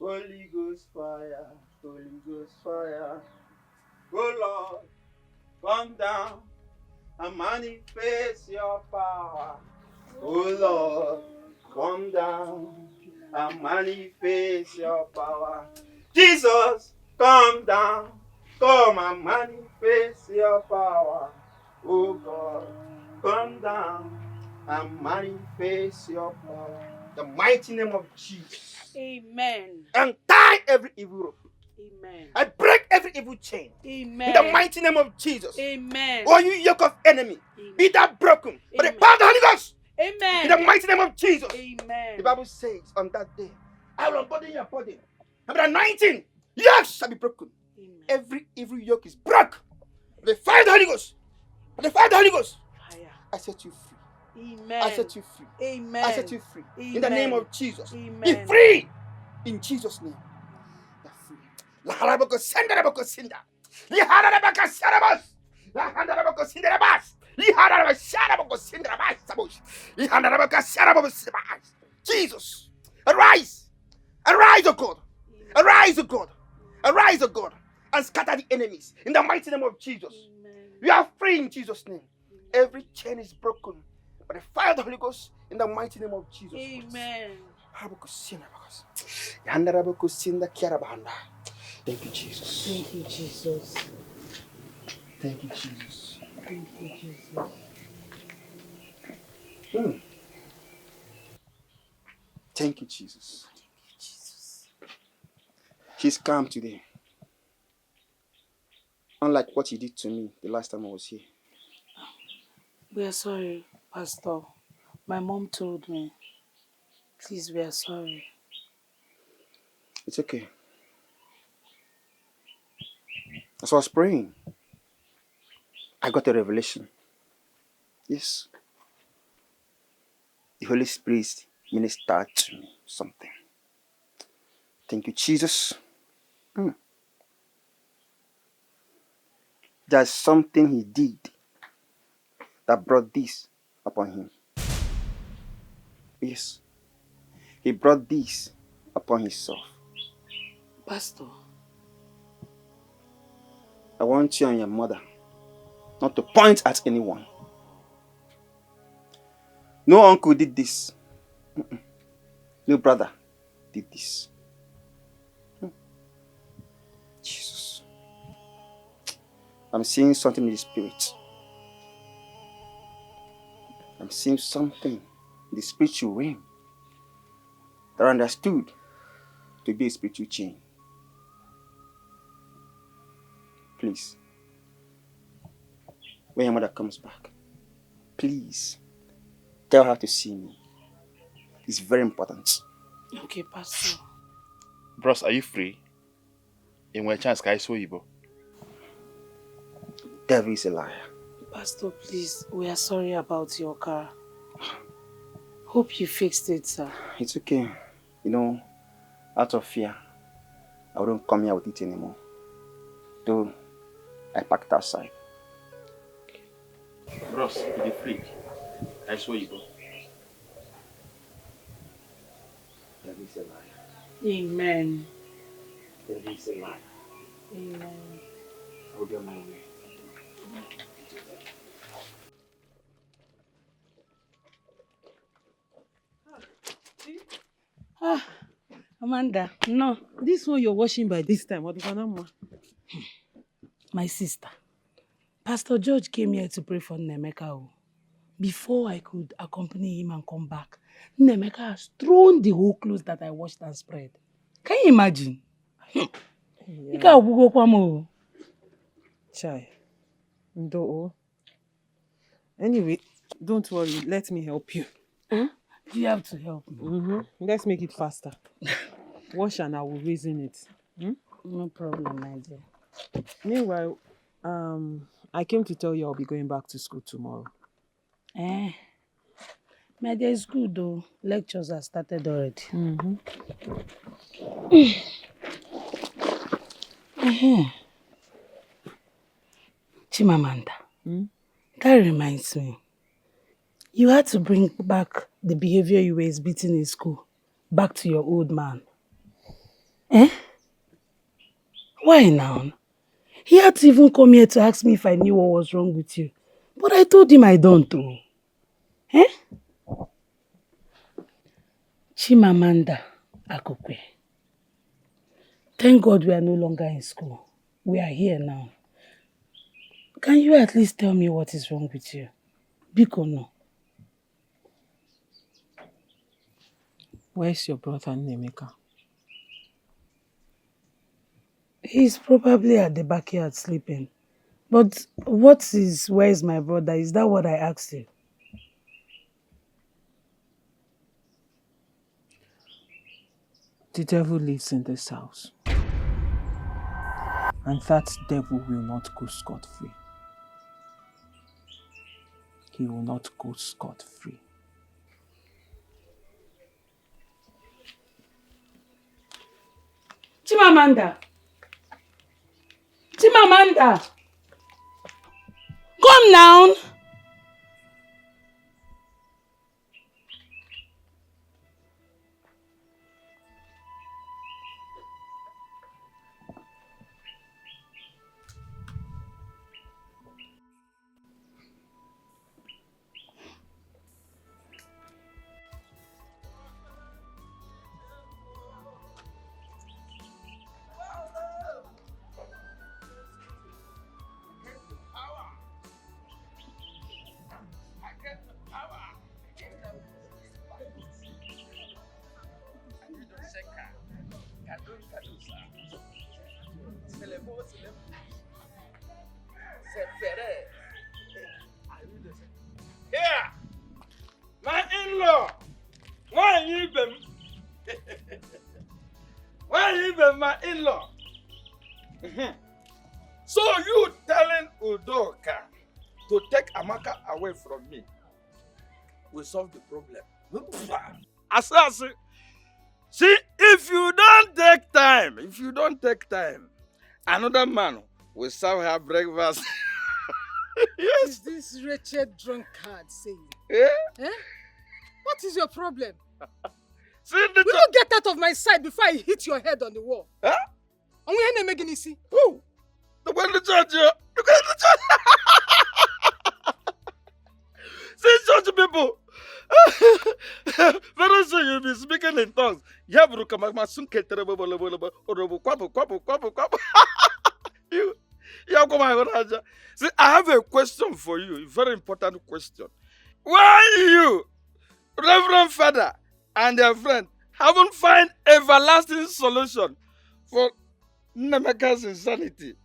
Holy Ghost fire, Holy Ghost fire. Oh Lord, come down and manifest your power. Oh Lord, come down and manifest your power. Jesus, come down, come and manifest your power. Oh God, come down and manifest your power. The mighty name of Jesus. Amen. And tie every evil rope. Amen. I break every evil chain. Amen. In the mighty name of Jesus. Amen. Oh, you yoke of enemy, Amen. be that broken by the Amen. power of the Holy Ghost. Amen. In the mighty name of Jesus. Amen. The Bible says on that day, I will unburden your body. And the anointing, yokes shall be broken. Amen. Every evil yoke is broken. The fire of the Holy Ghost. The fire of the Holy Ghost. Fire. I set you free. Amen. I set you free. Amen. I set you free. Amen. In the name of Jesus. Amen. Be free. In Jesus' name. You're free. La haraboko senda raboko sinda. Li harabaka sarabas. La haraboko sinda rabas. Li harabaka saraboko sinda rabas. Sabos. Li harabaka saraboko sabas. Jesus. Arise. Arise, O God. Arise, O God. Arise, O God. And scatter the enemies. In the mighty name of Jesus. Amen. You are free in Jesus' name. Every chain is broken by the fire of the Holy Ghost in the mighty name of Jesus. Amen. Thank you, Jesus. Thank you, Jesus. Thank you, Jesus. Thank you, Jesus. Thank you, Jesus. Thank you, Jesus. He's calm today. Unlike what he did to me the last time I was here. We are sorry, Pastor. My mom told me. Please, we are sorry. It's okay. As I was praying, I got a revelation. Yes. The Holy Spirit ministered to me something. Thank you, Jesus. There's something he did that brought this upon him. Yes. He brought this upon himself. Pastor. I want you and your mother not to point at anyone. No uncle did this. No brother did this. Jesus. I'm seeing something in the spirit. I'm seeing something in the spiritual realm that I understood to be a spiritual chain. Please, when your mother comes back, please tell her to see me. It's very important. Okay, Pastor. Bros, are you free? In one chance, I saw you. Devil is a liar. Pastor, please, we are sorry about your car. Hope you fixed it, sir. It's okay. You know, out of fear, I wouldn't come here with it anymore. Though I packed outside. Bros, you free. I saw you. Devil is a liar. Amen. Devil is a liar. Amen. I will get my way. Amanda, no. This one you're washing by this time. What the My sister. Pastor George came here to pray for Nemeka. Before I could accompany him and come back, Nemeka has thrown the whole clothes that I washed and spread. Can you imagine? Yeah. Chai. Ndo. Anyway, don't worry. Let me help you. Huh? You have to help me. Let's make it faster. Wash and I will reason it. No problem, my dear. Meanwhile, I came to tell you I'll be going back to school tomorrow. My dear, it's good though. Lectures have started already. Chimamanda, that reminds me. You had to bring back the behavior you were exhibiting in school back to your old man. Eh? Why now? He had to even come here to ask me if I knew what was wrong with you. But I told him I don't know. Eh? Chimamanda Akokwe. Thank God we are no longer in school. We are here now. Can you at least tell me what is wrong with you? Biko no. Where's your brother Nemeka? He's probably at the backyard sleeping. But where is my brother? Is that what I asked you? The devil lives in this house. And that devil will not go scot-free. He will not go scot-free. Chimamanda! Chimamanda! Come down! Here, my in-law. Why you been? Why you been my in-law? So you telling Udoka to take Amaka away from me will solve the problem. Asasi. See, if you don't take time, another man will serve her breakfast. Yes. Is this wretched drunkard saying? Yeah. Eh? What is your problem? See the Will you get out of my sight before I hit your head on the wall? Huh? And we ain't making see. Who? The one to judge you. You got to judge. See, church people. Very soon you'll be speaking in tongues. You see, I have a question for you, a very important question. Why you, Reverend Father, and their friend haven't found everlasting solution for Nemeka's insanity?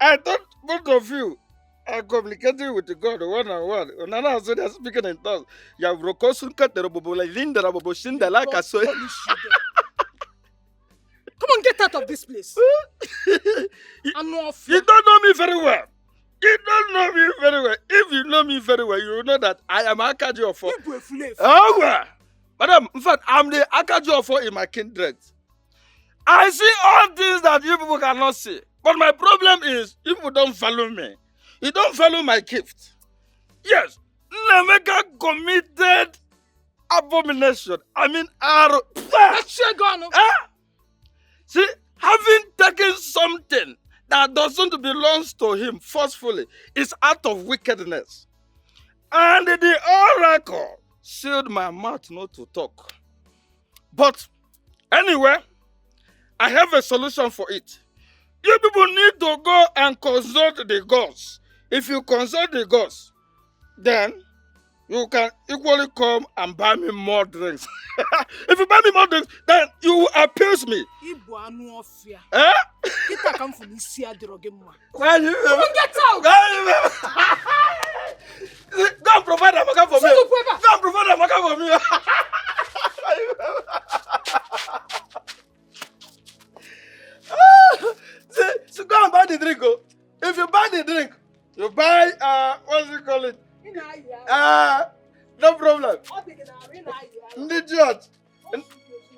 I thought both of you are communicating with God one-on-one. Nana said they're speaking in tongues. You have Come on, get out of this place. You don't know me very well. You don't know me very well. If you know me very well, you will know that I am Akajiofo. Oh, well. Madam, in fact, I'm the Akajiofo in my kindred. I see all things that you people cannot see. But my problem is, you people don't value me. You don't value my gift. Yes, Nemeka committed abomination. I mean, see, having taken something that doesn't belong to him forcefully is out of wickedness. And the oracle sealed my mouth not to talk. But anyway, I have a solution for it. You people need to go and consult the gods. If you consult the gods, then you can equally come and buy me more drinks. If you buy me more drinks, then you will appease me. Eh? Why you? Come on, get out! Go and provide a maca for me. Go and provide a maca for me. So go and buy the drink. Oh. If you buy the drink, you buy what's it called? No problem. Idiot.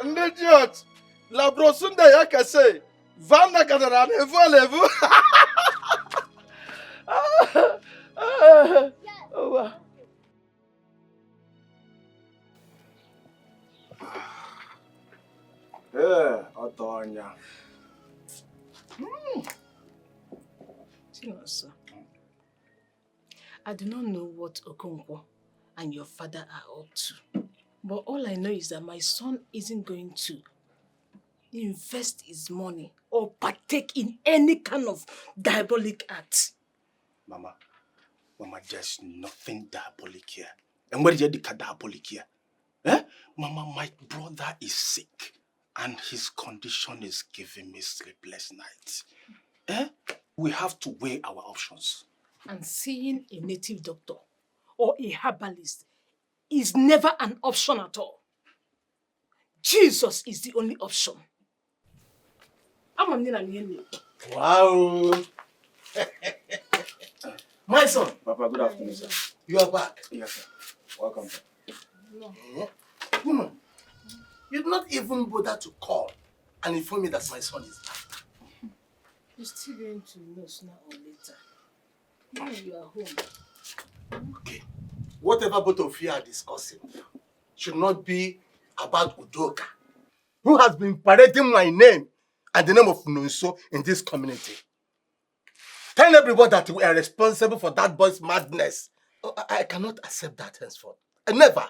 Idiot. La brosunda yaka say. Vana kadara nevu. Oh. Yeah, Tonya. Sir, I do not know what Okonkwo and your father are up to. But all I know is that my son isn't going to invest his money or partake in any kind of diabolic act. Mama, there's nothing diabolic here. And where did you get diabolic here? Eh? Mama, my brother is sick and his condition is giving me sleepless nights. Eh? We have to weigh our options. And seeing a native doctor or a herbalist is never an option at all. Jesus is the only option. Wow! My son! Papa, good afternoon, sir. You are back? Yes, sir. Welcome, sir. No. Woman, you did not even bother to call and inform me that my son is back. You're still going to know sooner or later. Now you are home. Okay. Whatever both of you are discussing should not be about Udoka, who has been parading my name and the name of Nonso in this community. Tell everyone that we are responsible for that boy's madness. Oh, I cannot accept that henceforth. Never.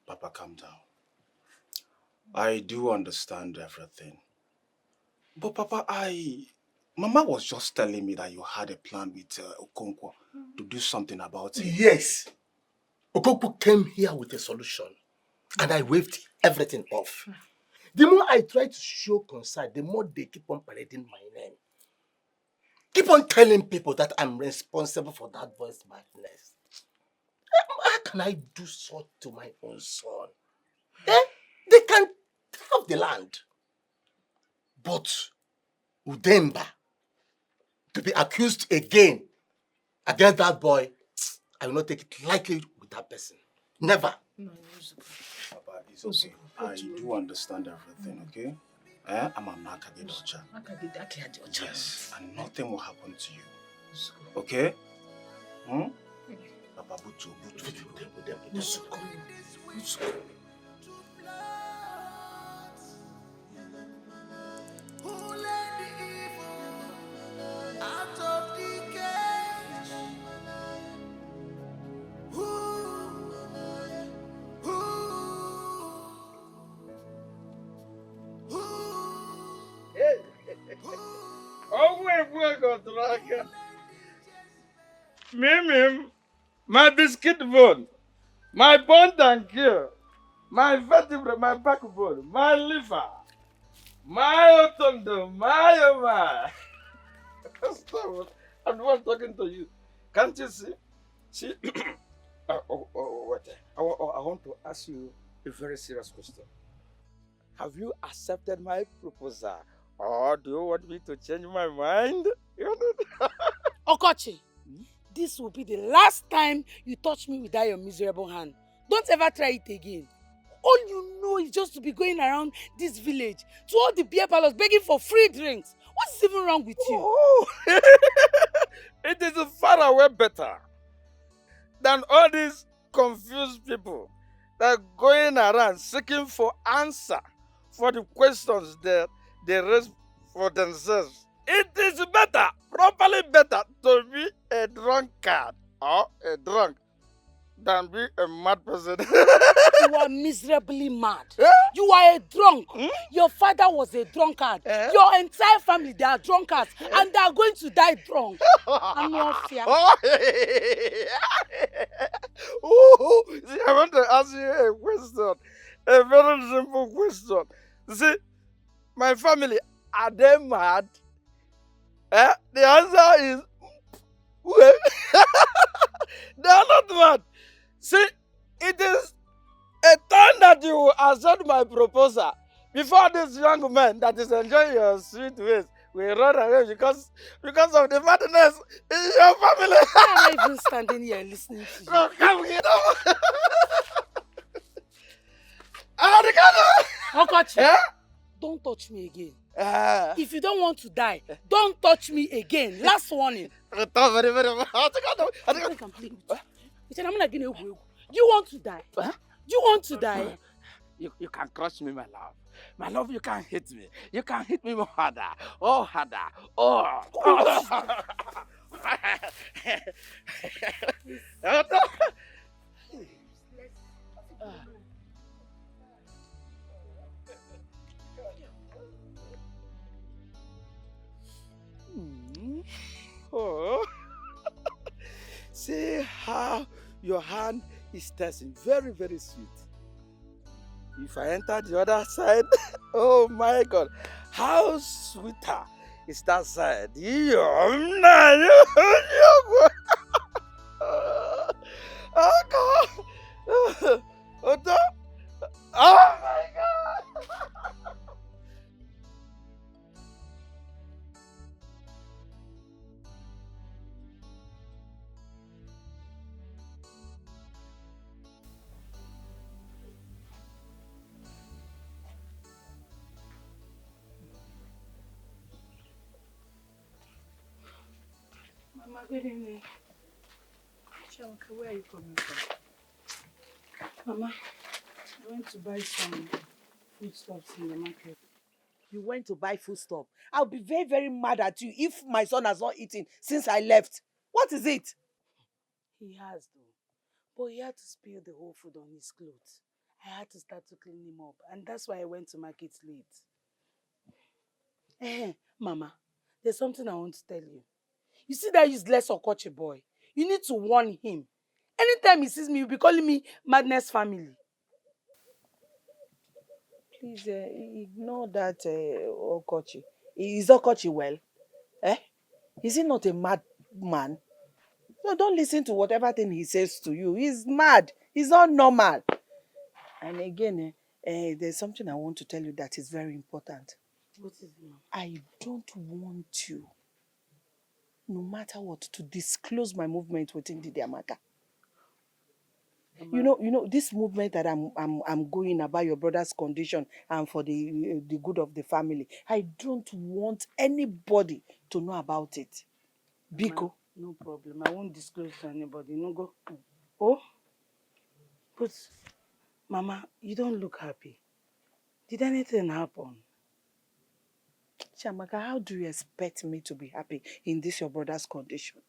Papa, calm down. I do understand everything. But Papa, Mama was just telling me that you had a plan with Okonkwo to do something about it. Yes. Okonkwo came here with a solution and I waved everything off. The more I try to show concern, the more they keep on parading my name. Keep on telling people that I'm responsible for that boy's madness. How can I do so to my own son? Eh? They can have the land. But Udemba, to be accused again against that boy, I will not take it lightly with that person. Never. No, Papa, it's okay. I do understand everything, okay? I'm a Nakadedocha. Yes, and nothing will happen to you. Okay? Papa, Butu. Mimim, my biscuit bone, my bone and gear, my vertebrae, my backbone, my liver, my otondo, my Stop. I'm the one talking to you. Can't you see? See? Wait. I want to ask you a very serious question. Have you accepted my proposal? Or do you want me to change my mind? Okochi, this will be the last time you touch me with that your miserable hand. Don't ever try it again. All you know is just to be going around this village to all the beer parlors begging for free drinks. What's even wrong with you? Oh, it is far away better than all these confused people that are going around seeking for answer for the questions that they raise for themselves. It is better, properly better, to be a drunkard or a drunk than be a mad person. You are miserably mad. You are a drunk. Your father was a drunkard. Your entire family, they are drunkards. And they are going to die drunk. I'm not fear. See, I want to ask you a question. A very simple question. See, my family, are they mad? The answer is, well, they are not mad. See, it is a time that you will accept my proposal before this young man that is enjoying your sweet ways will run away because of the madness in your family. Why am I even standing here listening to you? No, come here. Okochi, don't touch me again. If you don't want to die, don't touch me again. Last warning. You want to die? You want to die? You can crush me, my love. My love, you can't hit me. You can hit me more harder. Oh, harder. Oh. Oh. See how your hand is testing. Very, very sweet. If I enter the other side, oh my God, how sweeter is that side? Oh God! Oh my God! Mama, good evening. Shamaka, where are you coming from? Mama, I went to buy some foodstuffs in the market. You went to buy food stuff. I'll be very, very mad at you if my son has not eaten since I left. What is it? He has though, but he had to spill the whole food on his clothes. I had to start to clean him up, and that's why I went to market late. Mama, there's something I want to tell you. You see that useless Okoche boy? You need to warn him. Anytime he sees me, he'll be calling me Madness Family. Please ignore that Okochi. Is Okochi well? Eh? Is he not a mad man? No, don't listen to whatever thing he says to you. He's mad. He's not normal. And again, there's something I want to tell you that is very important. What is it, Mama? I don't want you, no matter what, to disclose my movement within the Amaka. You know this movement that I'm going about your brother's condition and for the good of the family. I don't want anybody to know about it. Biko. No problem. I won't disclose to anybody. No go. Oh, but Mama, you don't look happy. Did anything happen? Chamaka, how do you expect me to be happy in this your brother's condition?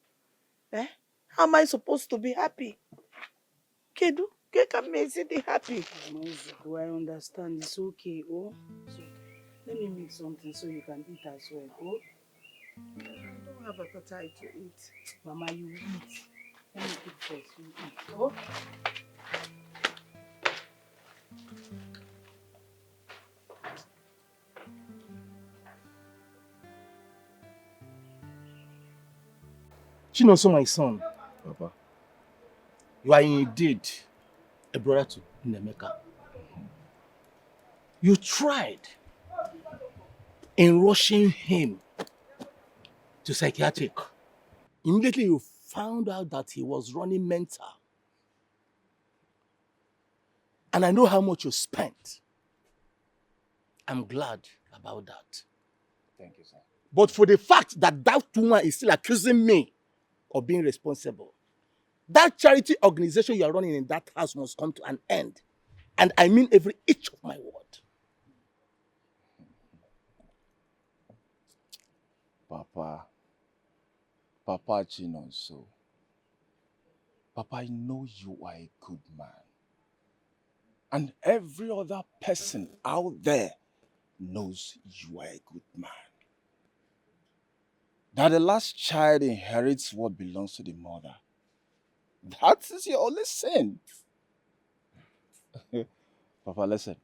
Eh? How am I supposed to be happy? Kedu, get me the happy. Do I understand? It's okay. Oh, so let me make something so you can eat as well. Oh, I don't have appetite to eat. Mama, you eat. Let me cook first. You eat. Oh. Chinoso, my son. Papa. You are indeed a brother to Nemeka. You tried in rushing him to psychiatric. Immediately you found out that he was running mental. And I know how much you spent. I'm glad about that. Thank you, sir. But for the fact that that woman is still accusing me of being responsible, that charity organization you are running in that house must come to an end. And I mean every inch of my word. Papa Chinonso. Papa, I know you are a good man. And every other person out there knows you are a good man. That the last child inherits what belongs to the mother. That is your only sin. Papa, listen.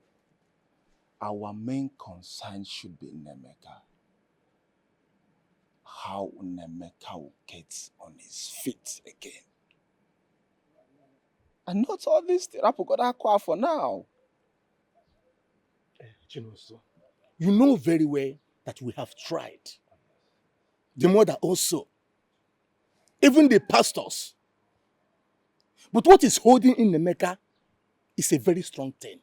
Our main concern should be Nemeka. How Nemeka will get on his feet again. And not all this Rapugoda for now. Chinoso, you know very well that we have tried. The mother also. Even the pastors. But what is holding in Nemeka is a very strong thing.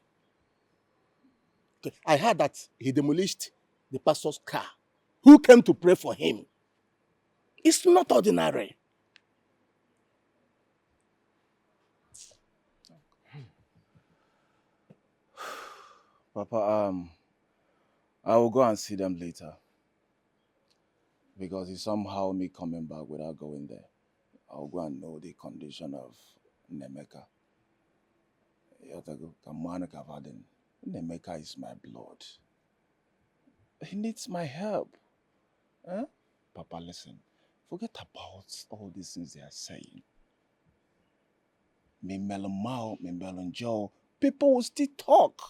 Okay. I heard that he demolished the pastor's car. Who came to pray for him? It's not ordinary. Papa, I will go and see them later. Because it's somehow me coming back without going there. I'll go and know the condition of Nemeka. Nemeka is my blood. He needs my help. Huh? Papa, listen. Forget about all these things they are saying. Me Melon Mao, me Melon Joe, people will still talk.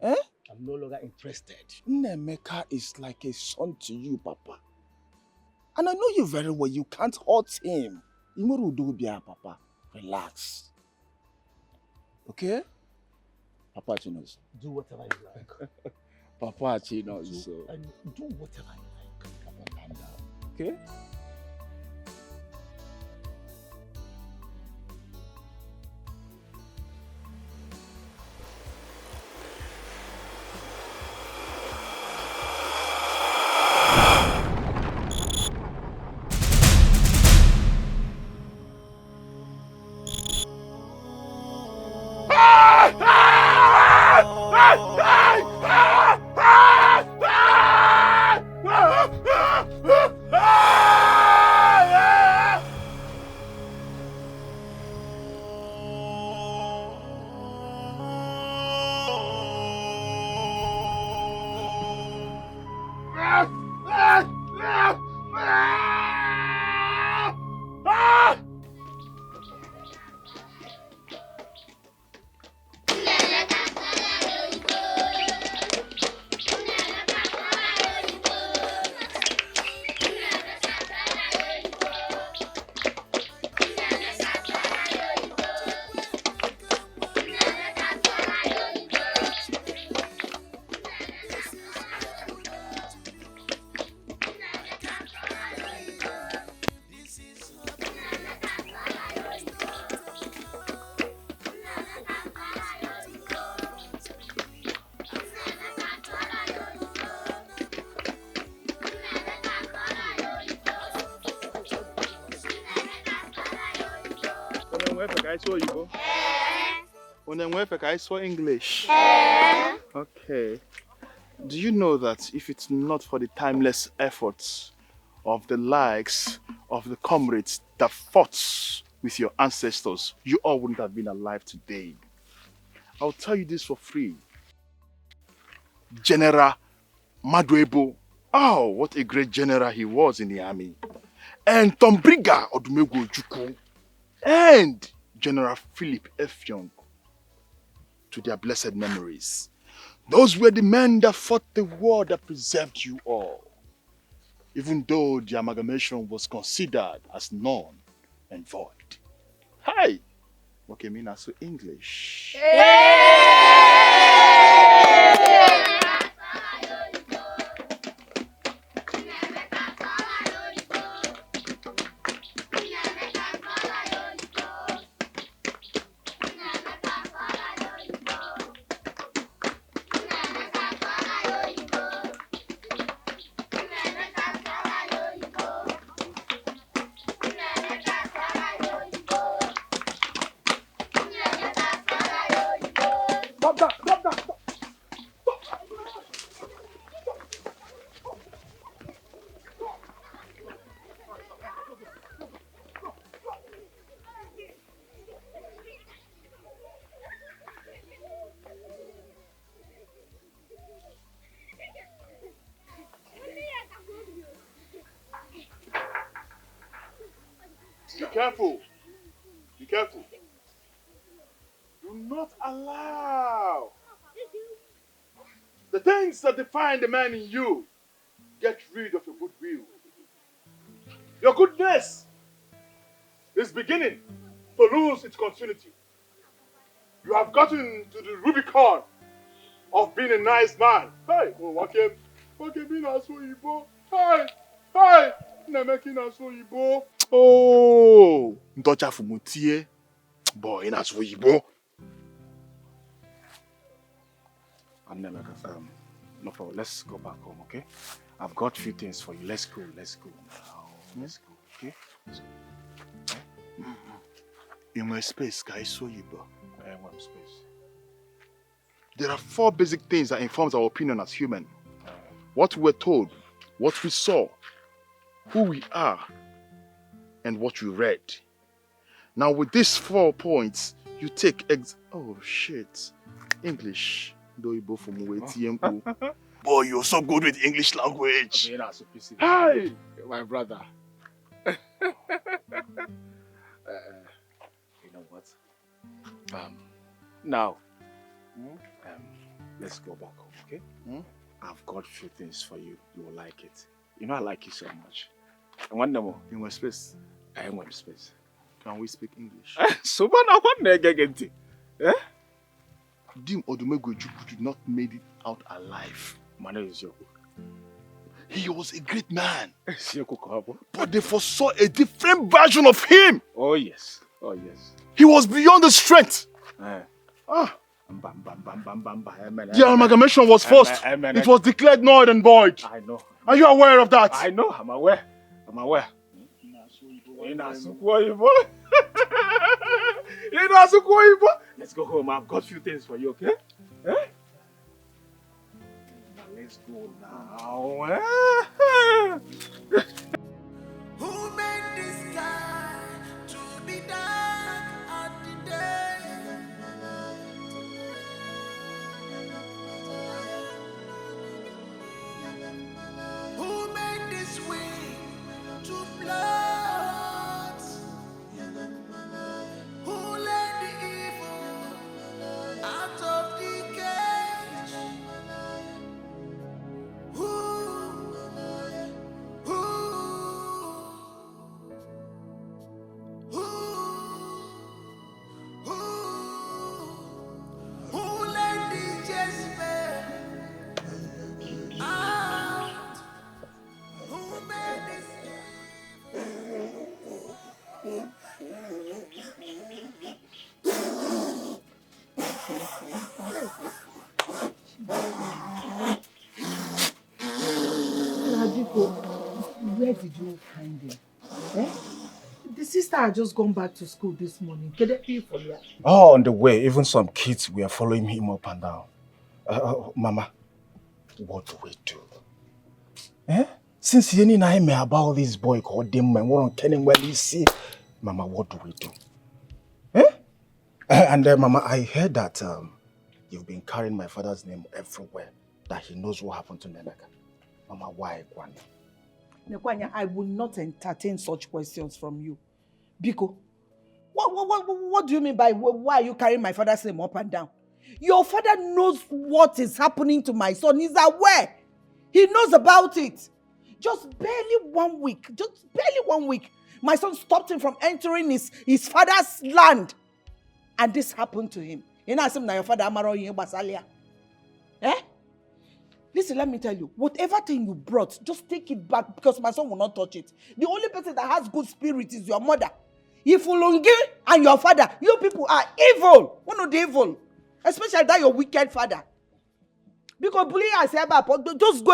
Eh? I'm no longer interested. Nemeka is like a son to you, Papa. And I know you very well. You can't hurt him. Papa. Relax. Okay? Papa Chinos. Do whatever you like. Papa Chinos. Do whatever you like. Papa, calm down. Okay? I saw English. Okay. Do you know that if it's not for the timeless efforts of the likes of the comrades that fought with your ancestors, you all wouldn't have been alive today? I'll tell you this for free. General Maduebo. Oh, what a great general he was in the army. And Tombriga Odumegwu Ojukwu. And General Philip F. Young. To their blessed memories. Those were the men that fought the war that preserved you all. Even though the amalgamation was considered as null and void. Hi! What came in as English? Be careful. Be careful. Do not allow the things that define the man in you get rid of your goodwill. Your goodness is beginning to lose its continuity. You have gotten to the Rubicon of being a nice man. Hey, being a so Hey, hey, making a so Oh, Ntocha Fumutie, boy, in a so no problem. Let's go back home, okay? I've got a few things for you. Let's go now. Let's go, okay? Let's go. In my space, guys, so you go. I want space. There are 4 basic things that informs our opinion as human. What we were told, what we saw, who we are, and what we read. Now with these 4 points, you take oh shit. English. Boy, you're so good with English language. Hi, my brother. You know what? Now, let's go back home, okay? I've got a few things for you. You will like it. You know I like you so much. And one more. In my space. I want space. Can we speak English? So man, I want to get into. Dim Odumegwu did not made it out alive. Man, is your. He was a great man. But But they foresaw a different version of him. oh yes. Oh yes. He was beyond the strength. Ah, the amalgamation was forced. It was declared null and void. I know. Are you aware of that? I know. I'm aware. I'm aware. Let's go home. I've got a few things for you, okay? Now let's go now. Who made this sky to be dark at the day? Who made this wind to blow? Who let the evil out of the cage? Who let the Jezebel out? Who made this? Where did you find him? The sister had just gone back to school this morning. Can I pay for you? Oh, on the way, even some kids were following him up and down. Mama, what do we do? Since you know me about this boy called them and what on Kenny well you see, Mama, what do we do? And Mama, I heard that you've been carrying my father's name everywhere, that he knows what happened to Nemeka. Mama, why, Kwani? Nekwanya, I will not entertain such questions from you. Biko, what do you mean by why are you carrying my father's name up and down? Your father knows what is happening to my son. He's aware. He knows about it. Just barely 1 week. My son stopped him from entering his father's land. And this happened to him. You know, your father Amaro Basalia. Listen, let me tell you, whatever thing you brought, just take it back because my son will not touch it. The only person that has good spirit is your mother. Ifulungi and your father, you people are evil. One of the evil. Especially that your wicked father. Because bullying I say about just go.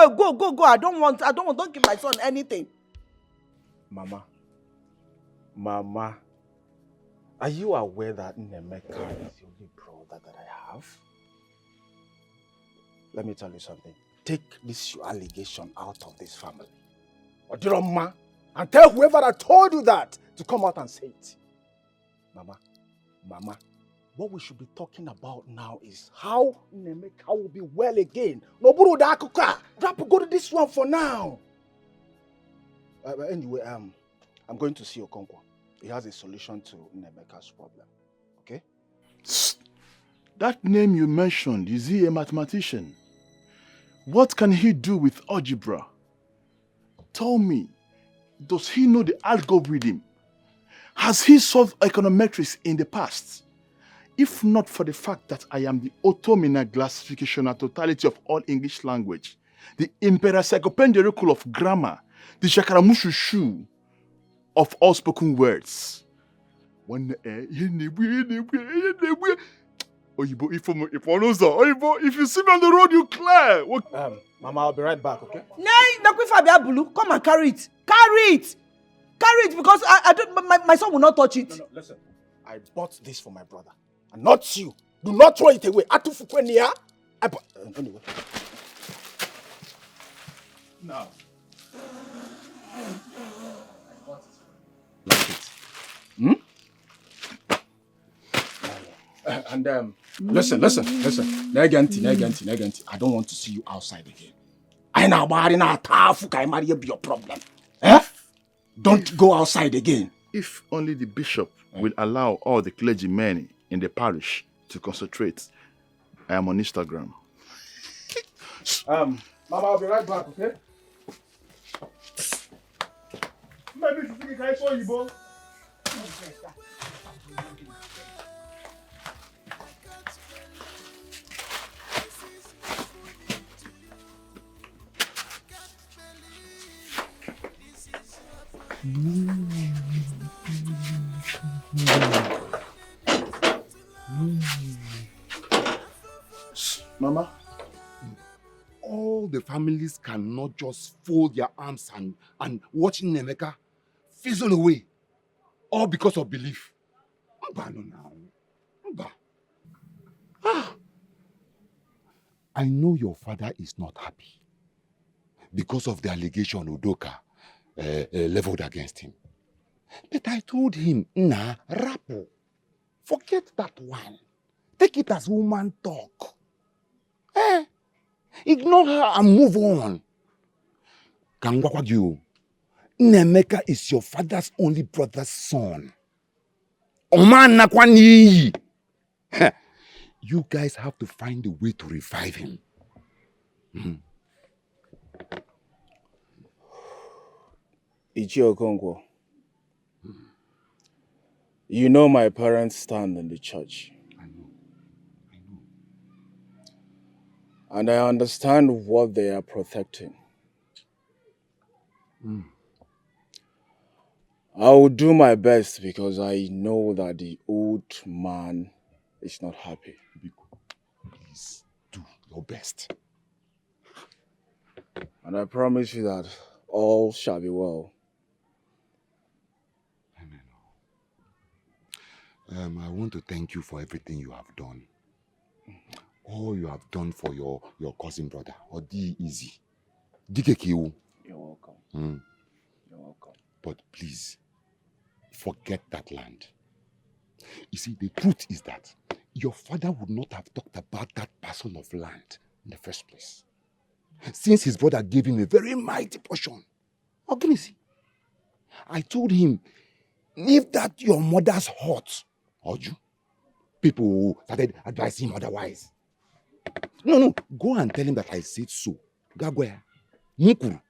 I don't want, don't give my son anything. Mama, are you aware that Nemeka is the only brother that I have? Let me tell you something. Take this allegation out of this family. Odiroma, and tell whoever that told you that to come out and say it. Mama, what we should be talking about now is how Nemeka will be well again. Noburu da akuka. Go to this one for now. Anyway, I'm going to see Okonkwo. He has a solution to Nemeka's problem. Okay? That name you mentioned, is he a mathematician? What can he do with algebra? Tell me, does he know the algorithm? Has he solved econometrics in the past? If not for the fact that I am the automina classification and totality of all English language, the imperoencyclopedical of grammar, the shakaramushushu of all spoken words. If you see me on the road, you clear. Mama, I'll be right back, okay? Come and carry it. Carry it because I don't. My son will not touch it. No, listen. I bought this for my brother, and not you. Do not throw it away. Anyway. Now. Like it. Hmm? And listen. Neganti. I don't want to see you outside again. I know about it be your problem. Eh? Don't go outside again. If only the bishop will allow all the clergymen in the parish to concentrate. I am on Instagram. Mama, I'll be right back, okay? Maybe you think I saw you, boy. Mama? All the families cannot just fold their arms and watch Nemeka fizzle away, all because of belief. I know your father is not happy because of the allegation Udoka leveled against him. But I told him, nah, Rapo, forget that one. Take it as woman talk. Ignore her and move on. Kangwakwagyu, Nemeka is your father's only brother's son. Oman nakwani. You guys have to find a way to revive him. Ichio Kongwo. You know my parents stand in the church. I know. And I understand what they are protecting. I will do my best because I know that the old man is not happy. Please do your best. And I promise you that all shall be well. I want to thank you for everything you have done. All you have done for your cousin brother. Odi easy. Dikekiu. You're welcome. You're welcome. But please, forget that land. You see, the truth is that your father would not have talked about that parcel of land in the first place, since his brother gave him a very mighty portion. Ogunisi, I told him, leave that your mother's hut, Oju. People started advising him otherwise. No, go and tell him that I said so. Gagwea, Mukuru.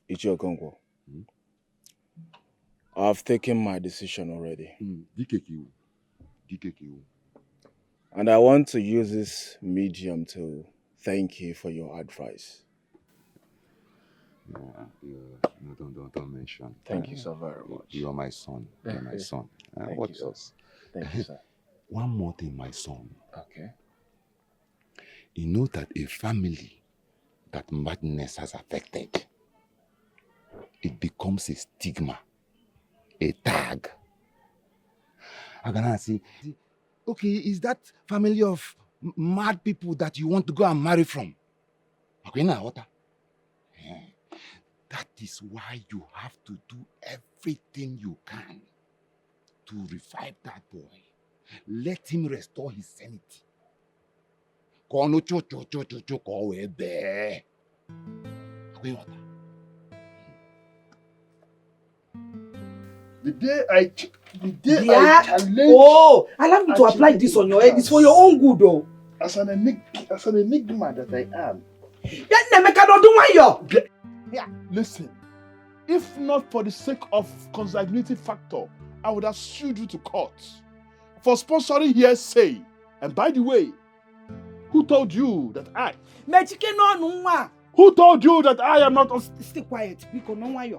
Ichio Kongwo. I've taken my decision already. DKQ. And I want to use this medium to thank you for your advice. Don't mention. Thank you so very much. You are my son. You are my son. What else? Thank you, sir. One more thing, my son. Okay. You know that a family that madness has affected, it becomes a stigma, a tag. I'm gonna say, okay, is that family of mad people that you want to go and marry from? Okay, now what? That is why you have to do everything you can to revive that boy. Let him restore his sanity. The day I challenge. Oh, allow me to apply this on your head. It's for your own good, though. As an enigma that I am. Yeah, listen. If not for the sake of consanguinity factor, I would have sued you to court for sponsoring hearsay. And by the way, who told you that I? Who told you that I am not? Stay quiet, because no one.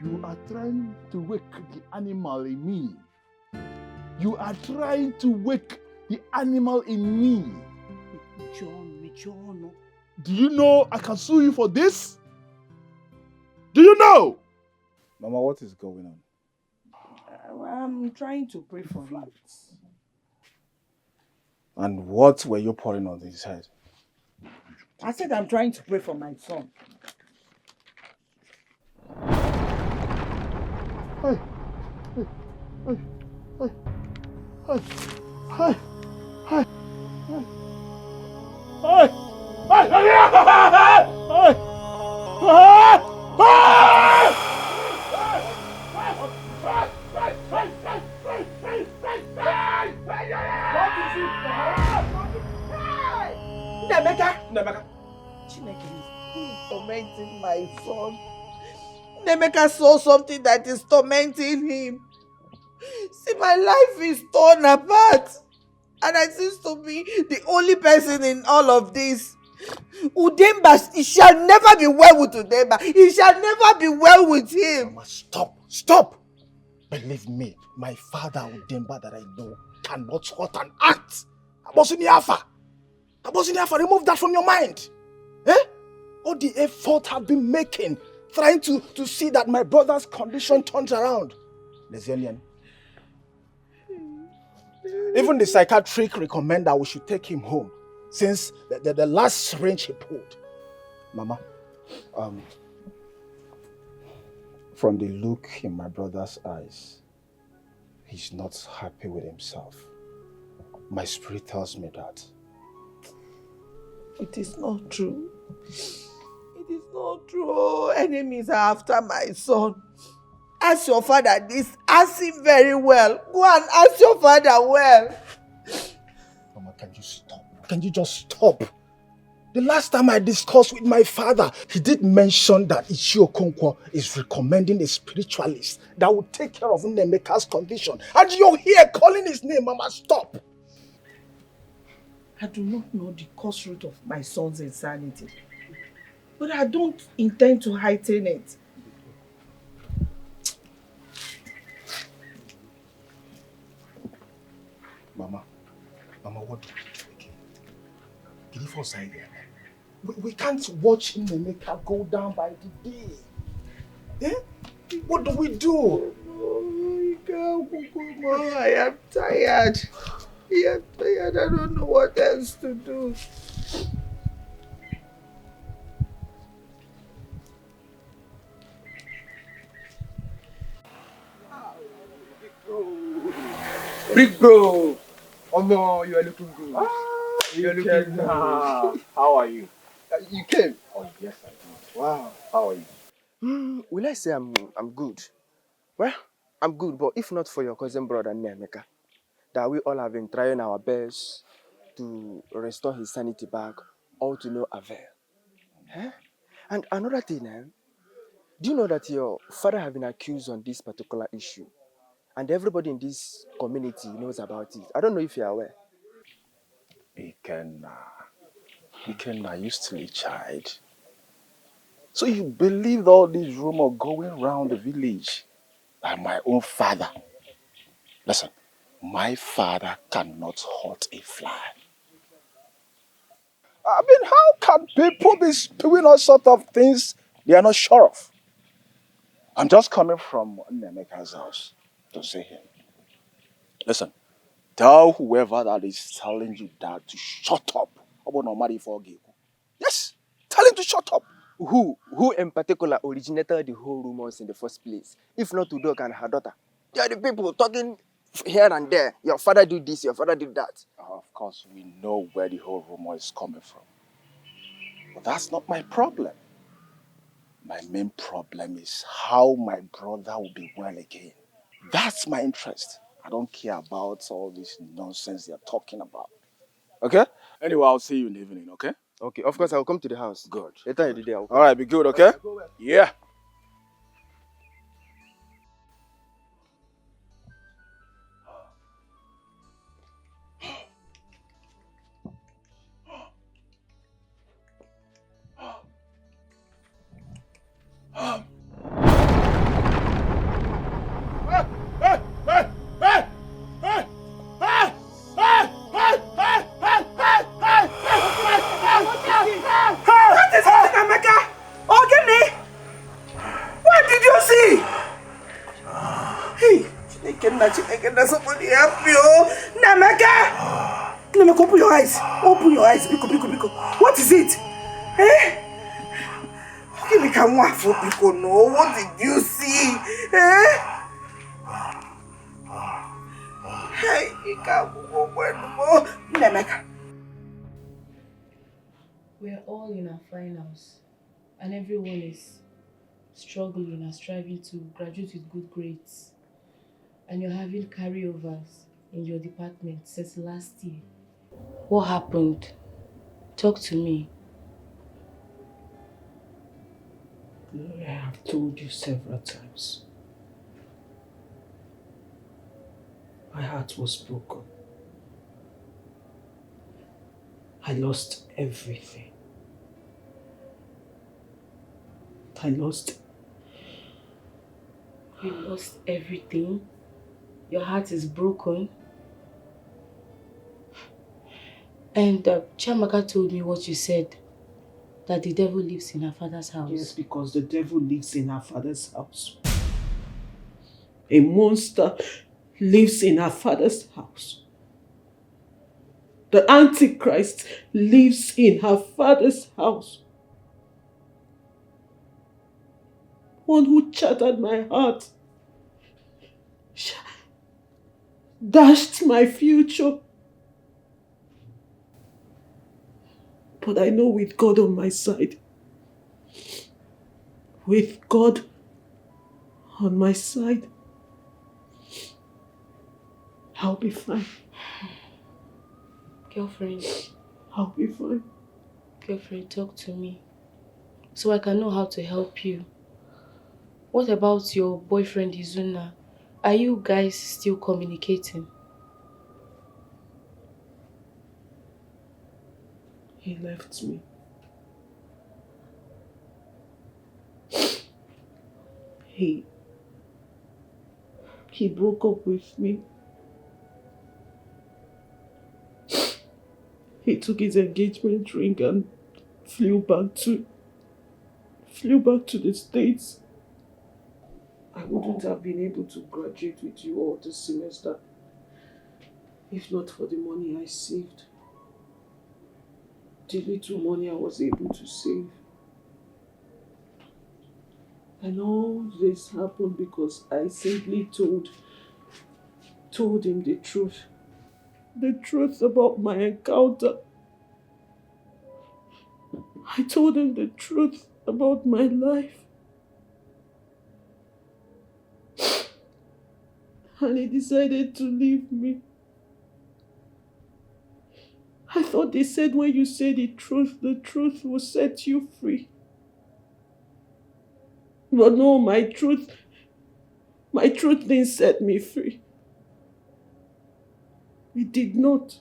You are trying to wake the animal in me. You are trying to wake the animal in me. Do you know I can sue you for this? Do you know? Mama, what is going on? I'm trying to pray for him. And what were you pouring on his head? I said I'm trying to pray for my son. Nemeka! Chineke is tormenting my son. Nemeka saw something that is tormenting him. See, my life is torn apart. And I seem to be the only person in all of this. Udemba, it shall never be well with Udemba. It shall never be well with him. Mama, stop! Stop! Believe me, my father Udemba that I know cannot hurt an act. Abosiniafa! Remove that from your mind. Eh? All the effort I've been making, trying to see that my brother's condition turns around. Nigerian. Even the psychiatric recommend that we should take him home since the last syringe he pulled. Mama, from the look in my brother's eyes, he's not happy with himself. My spirit tells me that. It is not true. It is not true. Oh, enemies are after my son. Ask your father this. Ask him very well. Go and ask your father well. Mama, can you stop? Can you just stop? The last time I discussed with my father, he did mention that Ichio Okonkwo is recommending a spiritualist that will take care of Nemeka's condition. And you're here calling his name, Mama, stop. I do not know the cause root of my son's insanity. But I don't intend to heighten it. Mama, what do we do again? Can you force idea? We can't watch Nemeka go down by the day. Eh? What do we do? Oh, I am tired. I don't know what else to do. Big bro! Oh no, you are looking good. You are looking good. How are you? You came? Oh, yes, I did. Wow. How are you? Will I say I'm good? Well, I'm good, but if not for your cousin brother Nemeka, that we all have been trying our best to restore his sanity back, all to no avail. Huh? And another thing, do you know that your father has been accused on this particular issue? And everybody in this community knows about it. I don't know if you're aware. Ikenna, you still a child. So you believed all these rumors going around the village by my own father? Listen, my father cannot hurt a fly. I mean, how can people be spewing all sorts of things they are not sure of? I'm just coming from Nemeka's house to see him. Listen, tell whoever that is telling you that to shut up. Yes, tell him to shut up. Who in particular originated the whole rumors in the first place? If not Udok and her daughter. They are the people talking here and there. Your father did this, your father did that. Of course, we know where the whole rumor is coming from. But that's not my problem. My main problem is how my brother will be well again. That's my interest. I don't care about all this nonsense they're talking about. Okay? Anyway, I'll see you in the evening, okay? Okay, of course I will come to the house. Good. Later in the day I will come. All right, be good, okay? Yeah. What is it, Emeka? Ogini? What did you see? Somebody help me, oh! Nameka! Nameka, open your eyes. Open your eyes. Biko. What is it? Eh? Give me for Biko, no. What did you see? Eh? Hey, Nameka. We are all in our finals, and everyone is struggling and striving to graduate with good grades. And you're having carryovers in your department since last year. What happened? Talk to me. I have told you several times. My heart was broken. I lost everything. I lost. You lost everything? Your heart is broken? And Chiamaka told me what you said, that the devil lives in her father's house. Yes, because the devil lives in her father's house. A monster lives in her father's house. The Antichrist lives in her father's house. One who shattered my heart, dashed my future. But I know with God on my side, with God on my side, I'll be fine. Girlfriend. I'll be fine. Girlfriend, talk to me, so I can know how to help you. What about your boyfriend Izuna? Are you guys still communicating? He left me. He broke up with me. He took his engagement ring and flew back to the States. I wouldn't have been able to graduate with you all this semester if not for the money I saved. The little money I was able to save. And all this happened because I simply told him the truth. The truth about my encounter. I told him the truth about my life. And he decided to leave me. I thought they said when you say the truth will set you free. But no, my truth didn't set me free. It did not.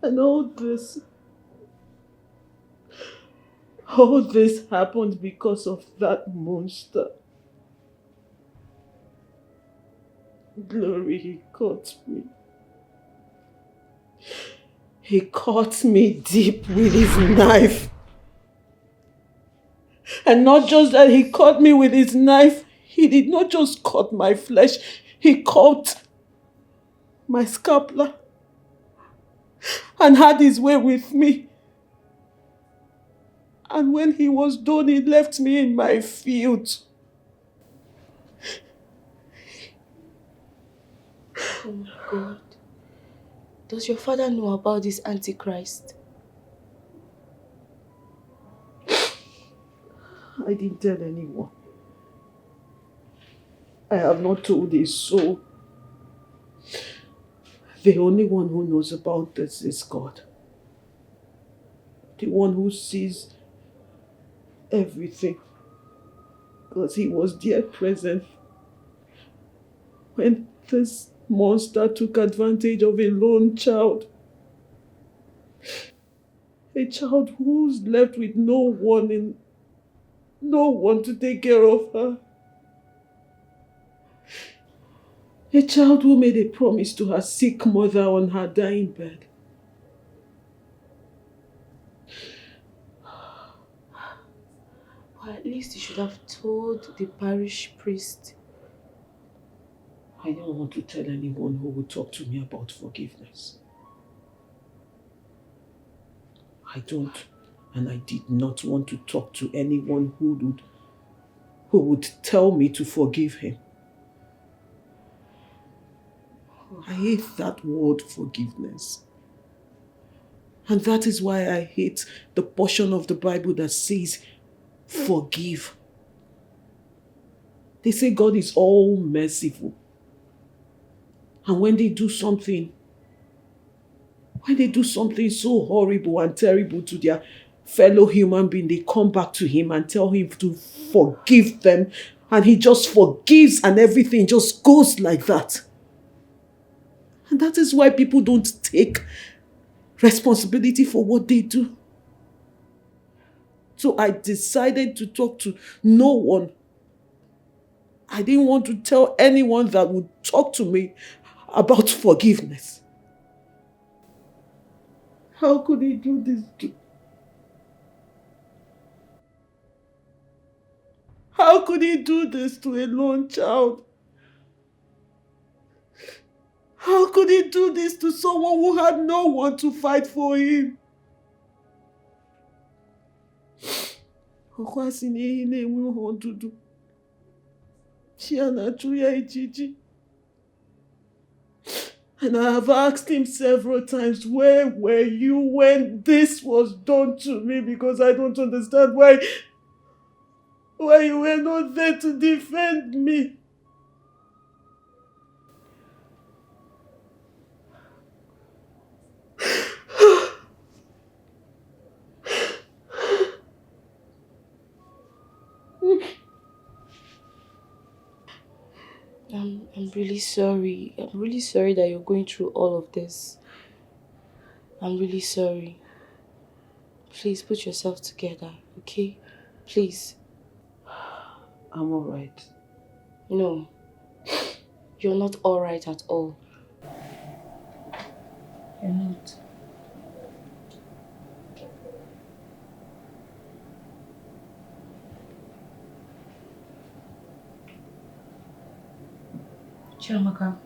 And all this happened because of that monster. Glory, he caught me. He caught me deep with his knife. And not just that, he caught me with his knife. He did not just cut my flesh, he cut my scapula and had his way with me. And when he was done, he left me in my field. Oh my God. Does your father know about this Antichrist? I didn't tell anyone. I have not told his soul. The only one who knows about this is God. The one who sees everything. Because he was there present when this monster took advantage of a lone child. A child who's left with no one to take care of her. A child who made a promise to her sick mother on her dying bed. But at least you should have told the parish priest. I don't want to tell anyone who would talk to me about forgiveness. I don't, and I did not want to talk to anyone who would tell me to forgive him. I hate that word forgiveness. And that is why I hate the portion of the Bible that says forgive. They say God is all merciful. And when they do something so horrible and terrible to their fellow human being, they come back to him and tell him to forgive them. And he just forgives and everything just goes like that. And that is why people don't take responsibility for what they do. So I decided to talk to no one. I didn't want to tell anyone that would talk to me about forgiveness. How could he do this to? How could he do this to a lone child? How could he do this to someone who had no one to fight for him? And I have asked him several times, where were you when this was done to me? Because I don't understand why you were not there to defend me. I'm really sorry. I'm really sorry that you're going through all of this. I'm really sorry. Please put yourself together, okay? Please. I'm alright. No. You're not alright at all. You're not. Chiamaka,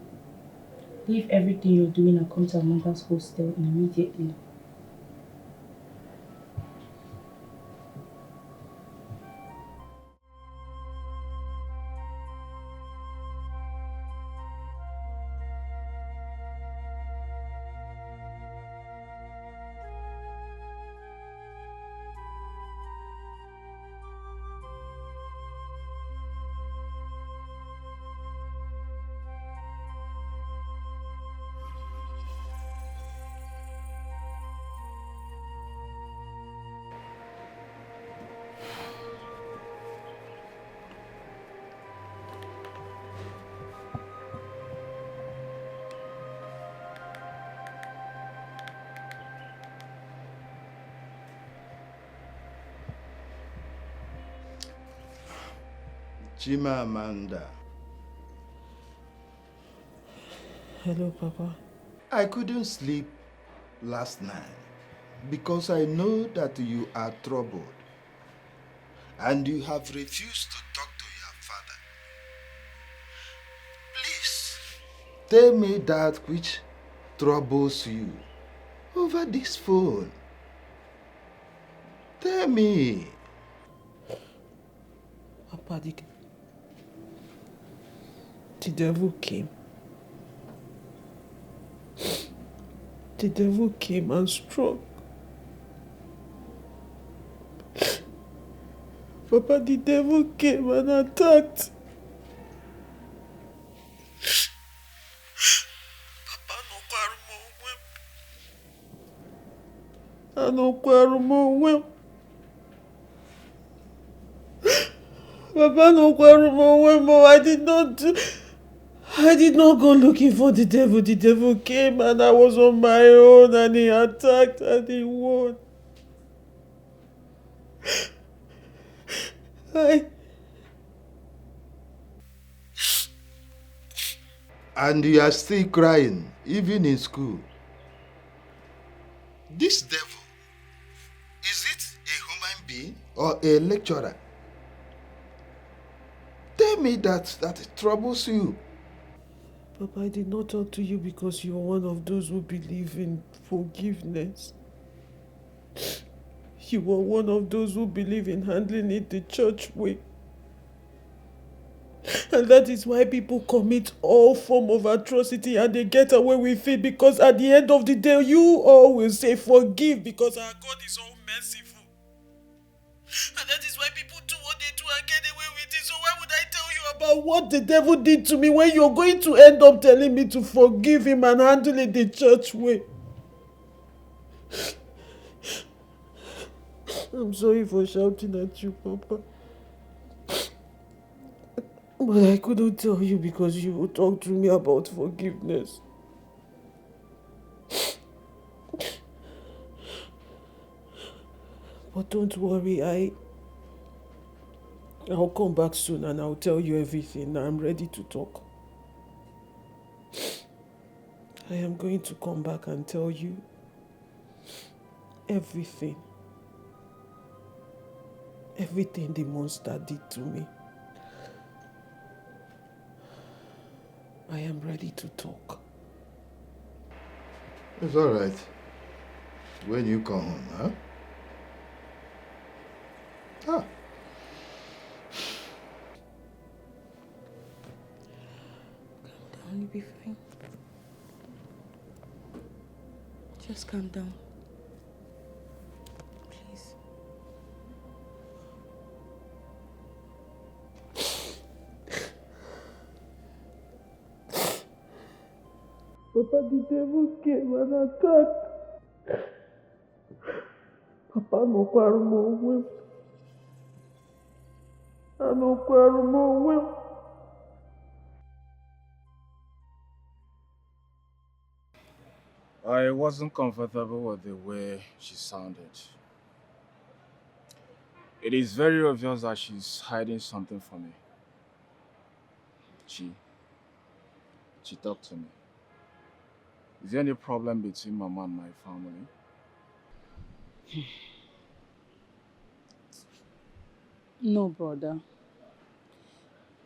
leave everything you're doing and come to Amanda's hostel immediately. Chimamanda. Hello, Papa. I couldn't sleep last night because I know that you are troubled and you have refused to talk to your father. Please, tell me that which troubles you over this phone. Tell me. Papa, the devil came. The devil came and struck. Papa, the devil came and attacked. Papa, no quarrel. Papa, no quarrel. I did not go looking for the devil. The devil came and I was on my own and he attacked and he won. And you are still crying, even in school. This devil, is it a human being or a lecturer? tell me that it troubles you. Papa, I did not talk to you because you are one of those who believe in forgiveness. You are one of those who believe in handling it the church way. And that is why people commit all form of atrocity and they get away with it, because at the end of the day, you all will say forgive because our God is all merciful. And that is why people do what they do and get away with it. So why would I tell you about what the devil did to me when you're going to end up telling me to forgive him and handle it the church way? I'm sorry for shouting at you, Papa. But I couldn't tell you because you would talk to me about forgiveness. But don't worry, I'll come back soon and I'll tell you everything. I'm ready to talk. I am going to come back and tell you everything. Everything the monster did to me. I am ready to talk. It's all right. When you come home, huh? Ah. Calm down, you'll be fine. Just calm down. Please. Papa, the devil came and attacked. Papa, no quarrel with. I no quarrel with. I wasn't comfortable with the way she sounded. It is very obvious that she's hiding something from me. She talked to me. Is there any problem between Mama and my family? No, brother.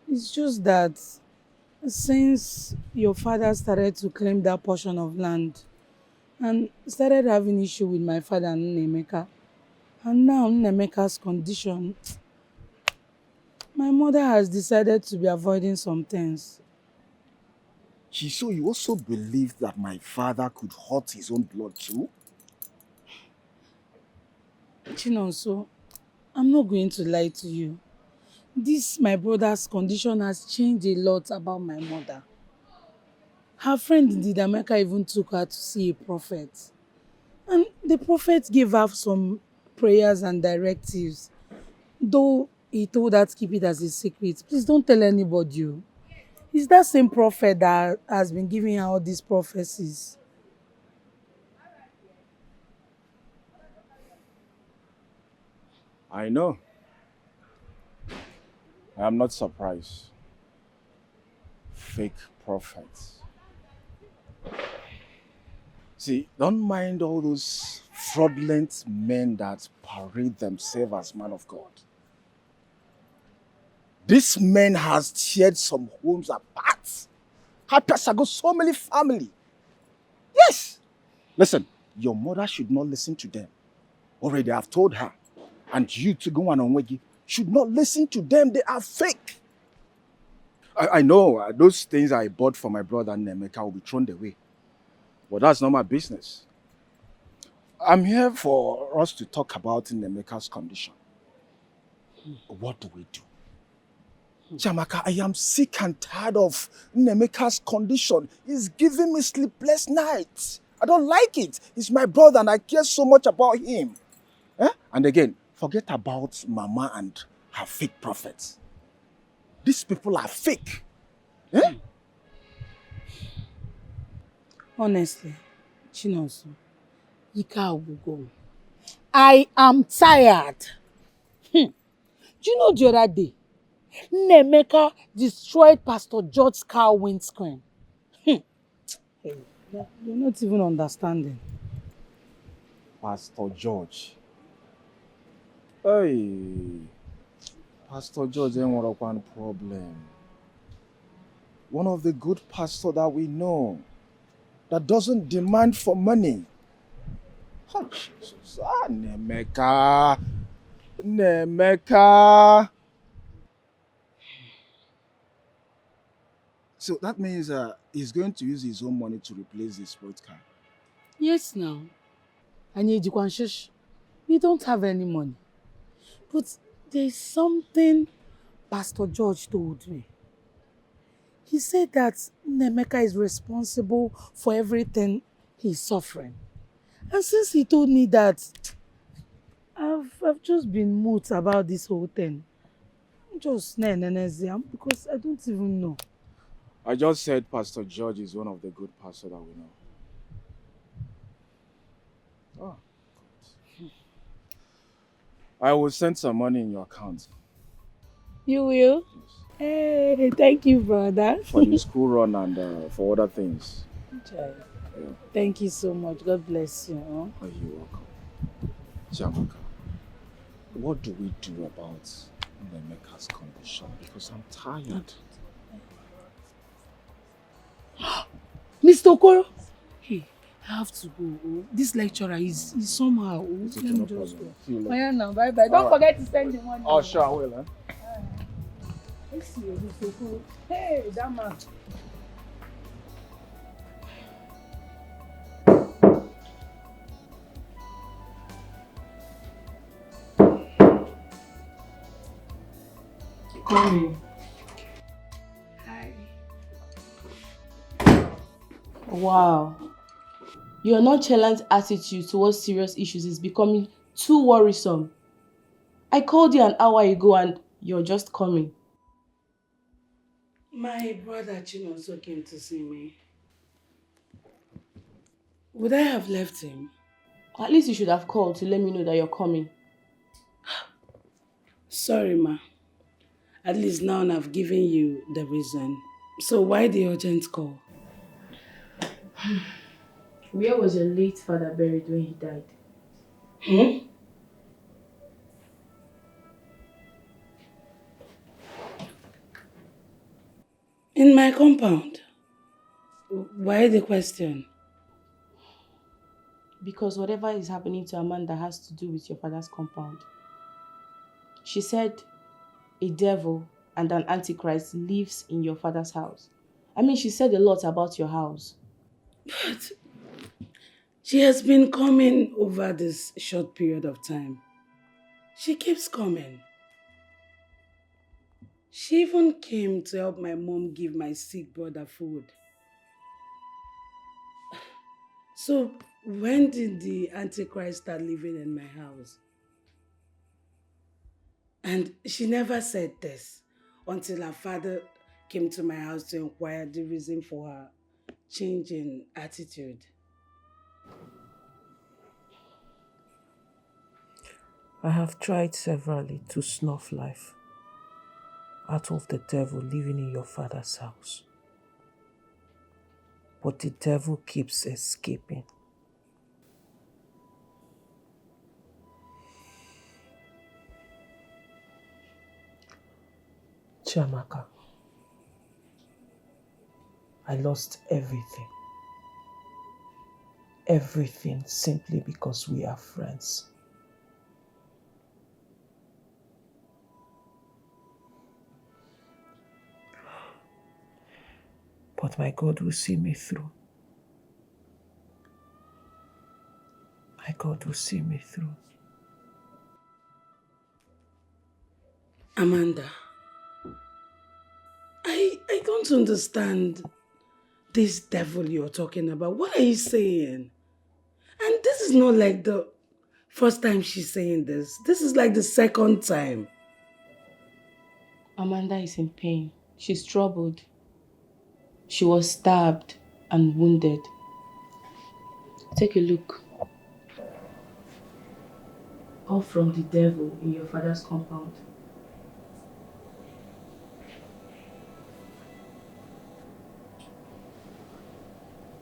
It's just that since your father started to claim that portion of land and started having issue with my father and Nnemeka, and now Nnemeka's condition, my mother has decided to be avoiding some things. So you also believe that my father could hurt his own blood too? Chinonso, I'm not going to lie to you. This, my brother's condition has changed a lot about my mother. Her friend Didameka even took her to see a prophet. And the prophet gave her some prayers and directives. Though he told her to keep it as a secret. Please don't tell anybody. It's that same prophet that has been giving her all these prophecies. I know. I am not surprised. Fake prophets. See, don't mind all those fraudulent men that parade themselves as man of God. This man has teared some homes apart. Had got so many family. Yes. Listen, your mother should not listen to them. Already I've told her. And you to go on should not listen to them. They are fake. I know those things I bought for my brother Nnemeka will be thrown away. But that's not my business. I'm here for us to talk about Nnemeka's condition. What do we do? Jamaka, I am sick and tired of Nnemeka's condition. He's giving me sleepless nights. I don't like it. He's my brother and I care so much about him. And again, forget about Mama and her fake prophets. These people are fake. Honestly, Chinonso, Ika will go. I am tired. Do you know the other day, Nnemeka destroyed Pastor George's car windscreen? Hey, you're not even understanding. Pastor George. Hey. Pastor George ain't one problem. One of the good pastors that we know that doesn't demand for money. Oh, Jesus. Ah, Nemeka. Nemeka. So that means he's going to use his own money to replace the sports car. Yes, now. I need you conscious. We don't have any money. But there's something Pastor George told me. He said that Nemeka is responsible for everything he's suffering. And since he told me that, I've just been mute about this whole thing. I'm just because I don't even know. I just said Pastor George is one of the good pastors that we know. Oh. I will send some money in your account. You will? Yes. Hey, thank you, brother. For the school run and for other things. Okay. Yeah. Thank you so much. God bless you. Oh, you're welcome. Jamaka, what do we do about Nemeka's condition? Because I'm tired. Mr. Okoro! Hey, I have to go. Oh. This lecturer is somehow. Oh. It's Let okay, me no just problem. go. See you later. Oh, yeah, now. Bye-bye. Don't forget to send the money. Oh, sure, I will. Eh? Let's see you, Mr. Okoro. Hey, that man. Coming. Hi. Wow. Your nonchalant attitude towards serious issues is becoming too worrisome. I called you an hour ago and you're just coming. My brother Chinonso came to see me. Would I have left him? At least you should have called to let me know that you're coming. Sorry, ma. At least now I've given you the reason. So why the urgent call? Where was your late father buried when he died? In my compound. Why the question? Because whatever is happening to Amanda has to do with your father's compound. She said a devil and an antichrist lives in your father's house. I mean, she said a lot about your house. But she has been coming over this short period of time. She keeps coming. She even came to help my mom give my sick brother food. So, when did the Antichrist start living in my house? And she never said this until her father came to my house to inquire the reason for her change in attitude. I have tried severally to snuff life out of the devil living in your father's house. But the devil keeps escaping. Chiamaka, I lost everything. Everything simply because we are friends. But my God will see me through. My God will see me through. Amanda, I don't understand this devil you're talking about. What are you saying? And this is not like the first time she's saying this. This is like the second time. Amanda is in pain. She's troubled. She was stabbed and wounded. Take a look. All from the devil in your father's compound.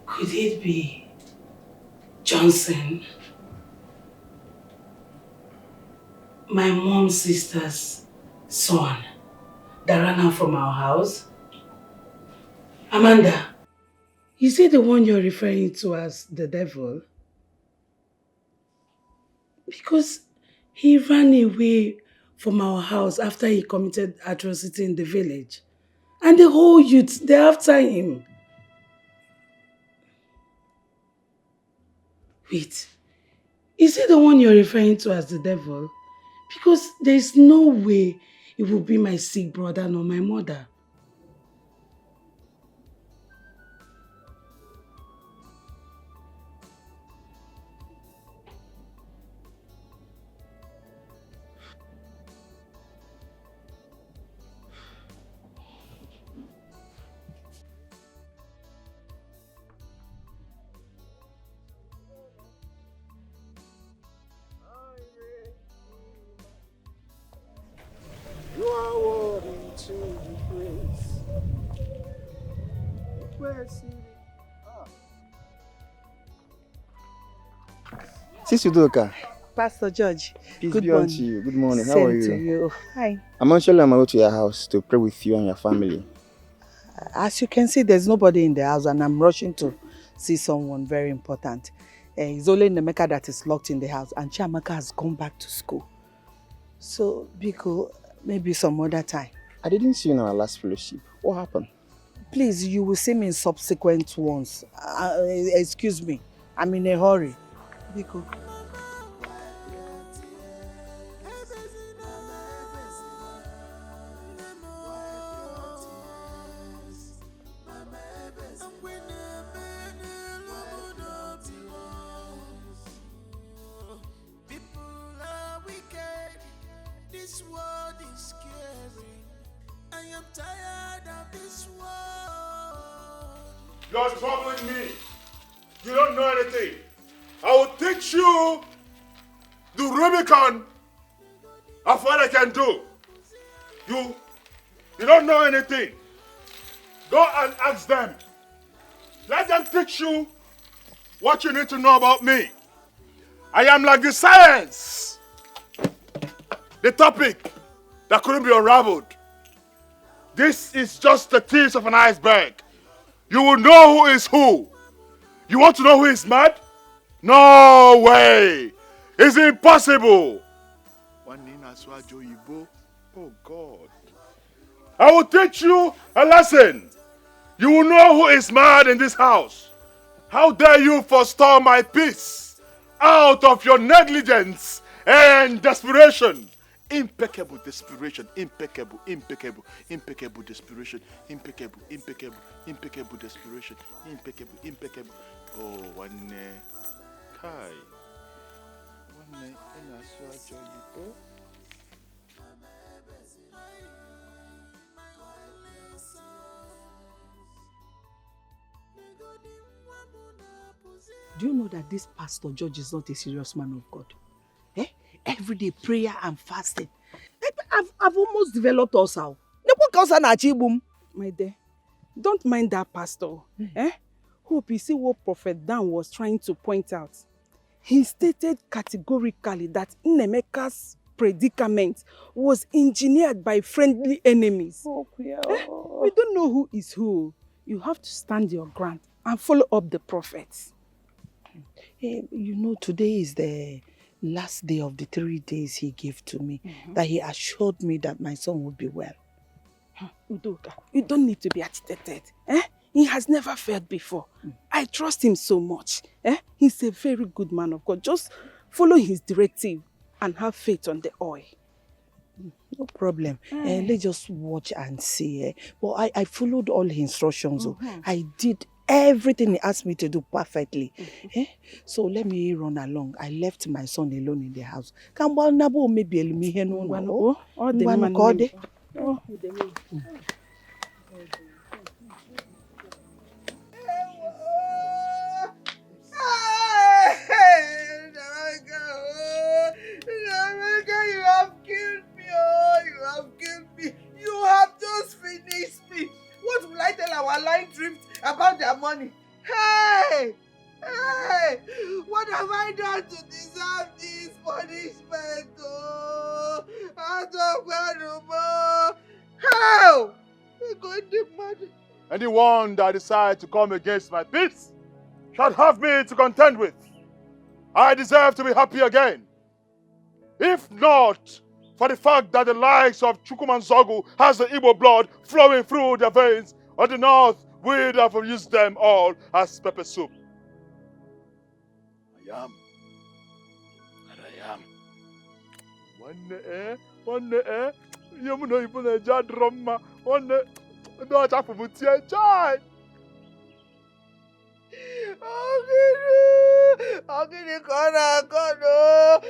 Could it be Johnson? My mom's sisters son that ran out from our house? Amanda, is he the one you're referring to as the devil? Because he ran away from our house after he committed atrocity in the village. And the whole youth, they're after him. Wait, is he the one you're referring to as the devil? Because there's no way it will be my sick brother nor my mother. You are worthy to be praised. Sister Udoka. Pastor George, Peace good be unto morning. you. Good morning. How Same are you? to you. Hi. I'm actually on my way to your house to pray with you and your family. As you can see, there's nobody in the house and I'm rushing to see someone very important. It's only Nemeka that is locked in the house and Chiamaka has gone back to school. So, Biko, maybe some other time. I didn't see you in our last fellowship. What happened? Please, you will see me in subsequent ones. Excuse me, I'm in a hurry. Biko. This world is scary. I am tired of this world. You're troubling me. You don't know anything. I will teach you the Rubicon of what I can do. You don't know anything. Go and ask them. Let them teach you what you need to know about me. I am like the science. The topic that couldn't be unraveled. This is just the tip of an iceberg. You will know who is who. You want to know who is mad? No way. It's impossible. Oh God. I will teach you a lesson. You will know who is mad in this house. How dare you forestall my peace out of your negligence and desperation. Impeccable desperation, impeccable, impeccable, impeccable desperation, impeccable, impeccable, impeccable desperation, impeccable, impeccable. Oh, one Kai. One and I saw you. Do you know that this Pastor George is not a serious man of God? Everyday prayer and fasting. I've almost developed also. My dear, don't mind that pastor. Hope you see what Prophet Dan was trying to point out. He stated categorically that Nemeka's predicament was engineered by friendly enemies. We don't know who is who. You have to stand your ground and follow up the prophets. You know, today is the last day of the 3 days he gave to me, that he assured me that my son would be well. Udoka, you don't need to be agitated. He has never failed before. I trust him so much. He's a very good man of God. Just follow his directive and have faith on the oil. No problem. Let's just watch and see. But I followed all his instructions. I did everything he asked me to do perfectly. So let me run along. I left my son alone in the house. Naija, you have killed me. Oh, you have killed me. You have just finished me. What will I tell our line drift about their money? Hey! Hey! What have I done to deserve this punishment? Oh, out of How? We're going to mad. Anyone that decides to come against my peace shall have me to contend with. I deserve to be happy again. If not for the fact that the likes of Chukwumanzogu has the Igbo blood flowing through their veins, on the north we'd have used them all as pepper soup. I am. And I am. One you know you put a jar drama, one no chap for mutia chai. Ogini kona kono.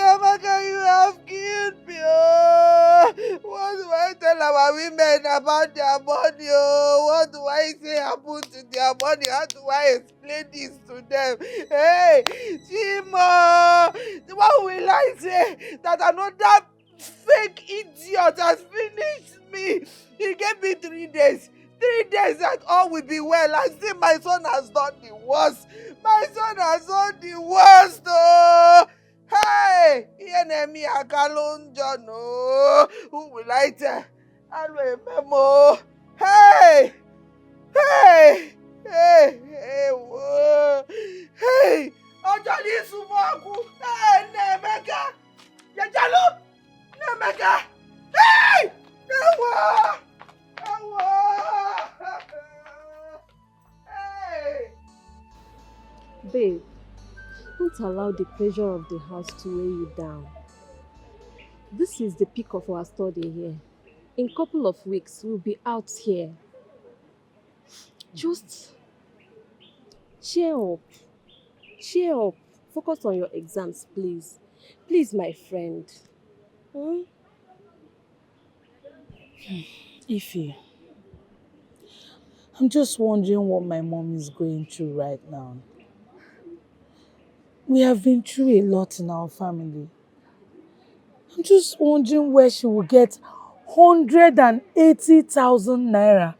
Amaka, you have killed me. Oh. What do I tell our women about their money? Oh. What do I say happened to their money? How do I explain this to them? Hey, Chimo, what will I say? That another fake idiot has finished me. He gave me 3 days. 3 days that all will be well. I see my son has done the worst. My son has done the worst. Oh. Hey, enemy Akalunja, no. Who will I tell? I remember. Hey, hey, hey, hey, whoa. Hey, Ojali Sumaku. Hey, Nemeka. Yajalo. Nemeka. Hey, Ewa. Hey. Babe, don't allow the pressure of the house to weigh you down. This is the peak of our study here. In a couple of weeks, we'll be out here. Just cheer up. Cheer up. Focus on your exams, please. Please, my friend. Ify, I'm just wondering what my mom is going through right now. We have been through a lot in our family. I'm just wondering where she will get 180,000 naira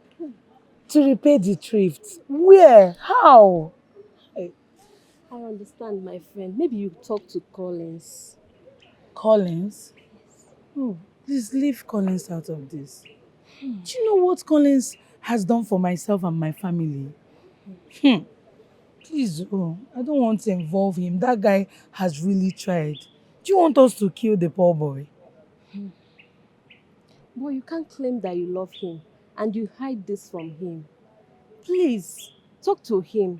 to repay the thrift. Where? How? I understand, my friend. Maybe you talk to Collins. Collins? Oh, please leave Collins out of this. Do you know what Collins has done for myself and my family? Please, I don't want to involve him. That guy has really tried. Do you want us to kill the poor boy? Boy, you can't claim that you love him and you hide this from him. Please, talk to him.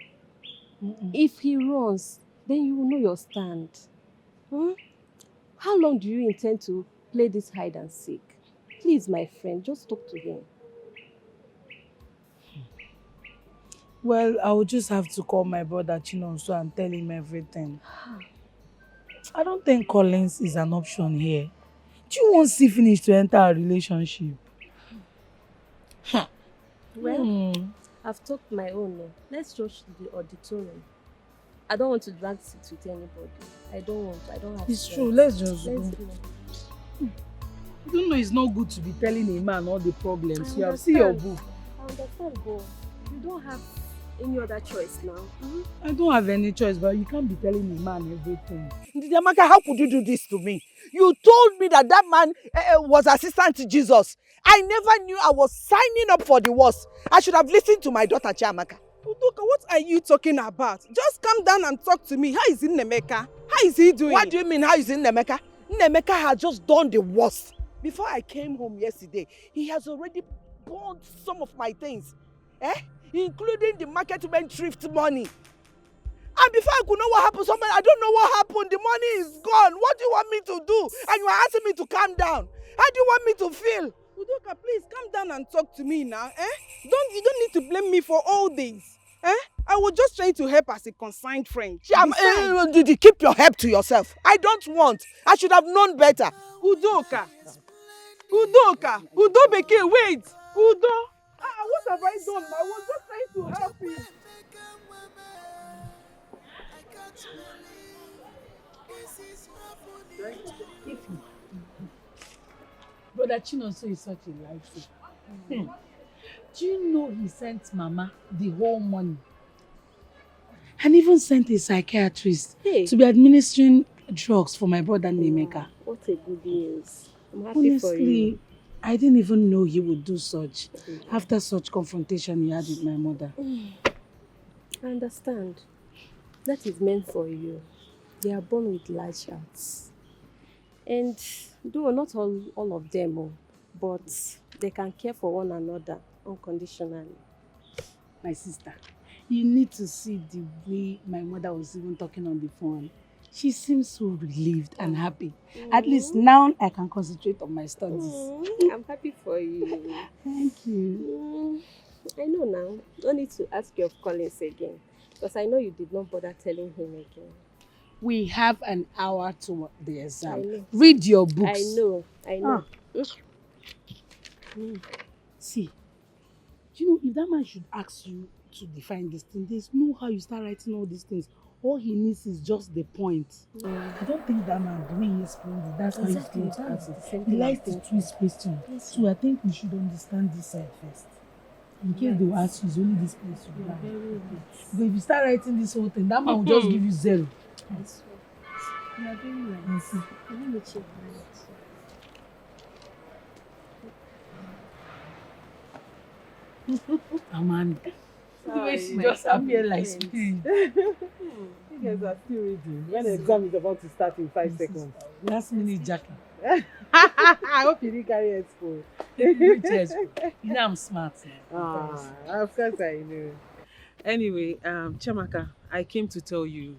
If he runs, then you will know your stand. How long do you intend to play this hide and seek? Please, my friend, just talk to him. Well, I will just have to call my brother Chinonso and tell him everything. I don't think Collins is an option here. Do you want Finish to enter a relationship? Well, I've talked my own. Let's rush to the auditorium. I don't want to drag seats with anybody. I don't have It's friends. true, let's just go. go. You don't know it's not good to be telling a man all the problems. I You have seen your book. I understand, but you don't have any other choice now. I don't have any choice, but you can't be telling a man everything. Amaka, how could you do this to me? You told me that man was assistant to Jesus. I never knew I was signing up for the worst. I should have listened to my daughter Chiamaka. Udoka, what are you talking about? Just calm down and talk to me. How is Nnemeka? How is he doing? What do you mean, how is Nnemeka? Nnemeka had just done the worst. Before I came home yesterday, he has already burned some of my things. Including the marketment thrift money. And before I could know what happened, I don't know what happened. The money is gone. What do you want me to do? And you are asking me to calm down. How do you want me to feel? Udoka, please calm down and talk to me now. You don't need to blame me for all this. I was just trying to help as a consigned friend. Did you keep your help to yourself? I don't want. I should have known better. Udoka, Udobeke, wait. Udo, what have I done? I was just trying to help you. Brother Chinonso is such a life. Do you know he sent Mama the whole money? And even sent a psychiatrist to be administering drugs for my brother Nemeka. What a good news. I'm happy for you. Honestly, I didn't even know he would do such after such confrontation he had with my mother. I understand. That is meant for you. They are born with large hearts. And though not all of them, but they can care for one another unconditionally. My sister, you need to see the way my mother was even talking on the phone. She seems so relieved and happy. At least now I can concentrate on my studies. I'm happy for you. Thank you. I know now. Don't need to ask you of Collins again. Because I know you did not bother telling him again. We have an hour to the I exam. know. Read your books. I know. See, do you know, if that man should ask you to define this thing, there's no how you start writing all these things. All he needs is just the point. I don't think that man, the way he explained it, that's Exactly, how he's going to that's answer. the same He thing likes I'm to thinking. twist questions. Yes, So I think we should understand this side first. In case they will ask you, it's only this place you You're have. very right. But if you start writing this whole thing, that man will just give you 0. I swear. You are very right. Let me check my notes. Amanda. The way she my just appear like friends. speed. You guys are still reading. When the exam is about to start in 5 seconds. Last minute jacket. I hope you didn't carry expo. Which expo? You know I'm smart now. Of course I know. Anyway, Chamaka, I came to tell you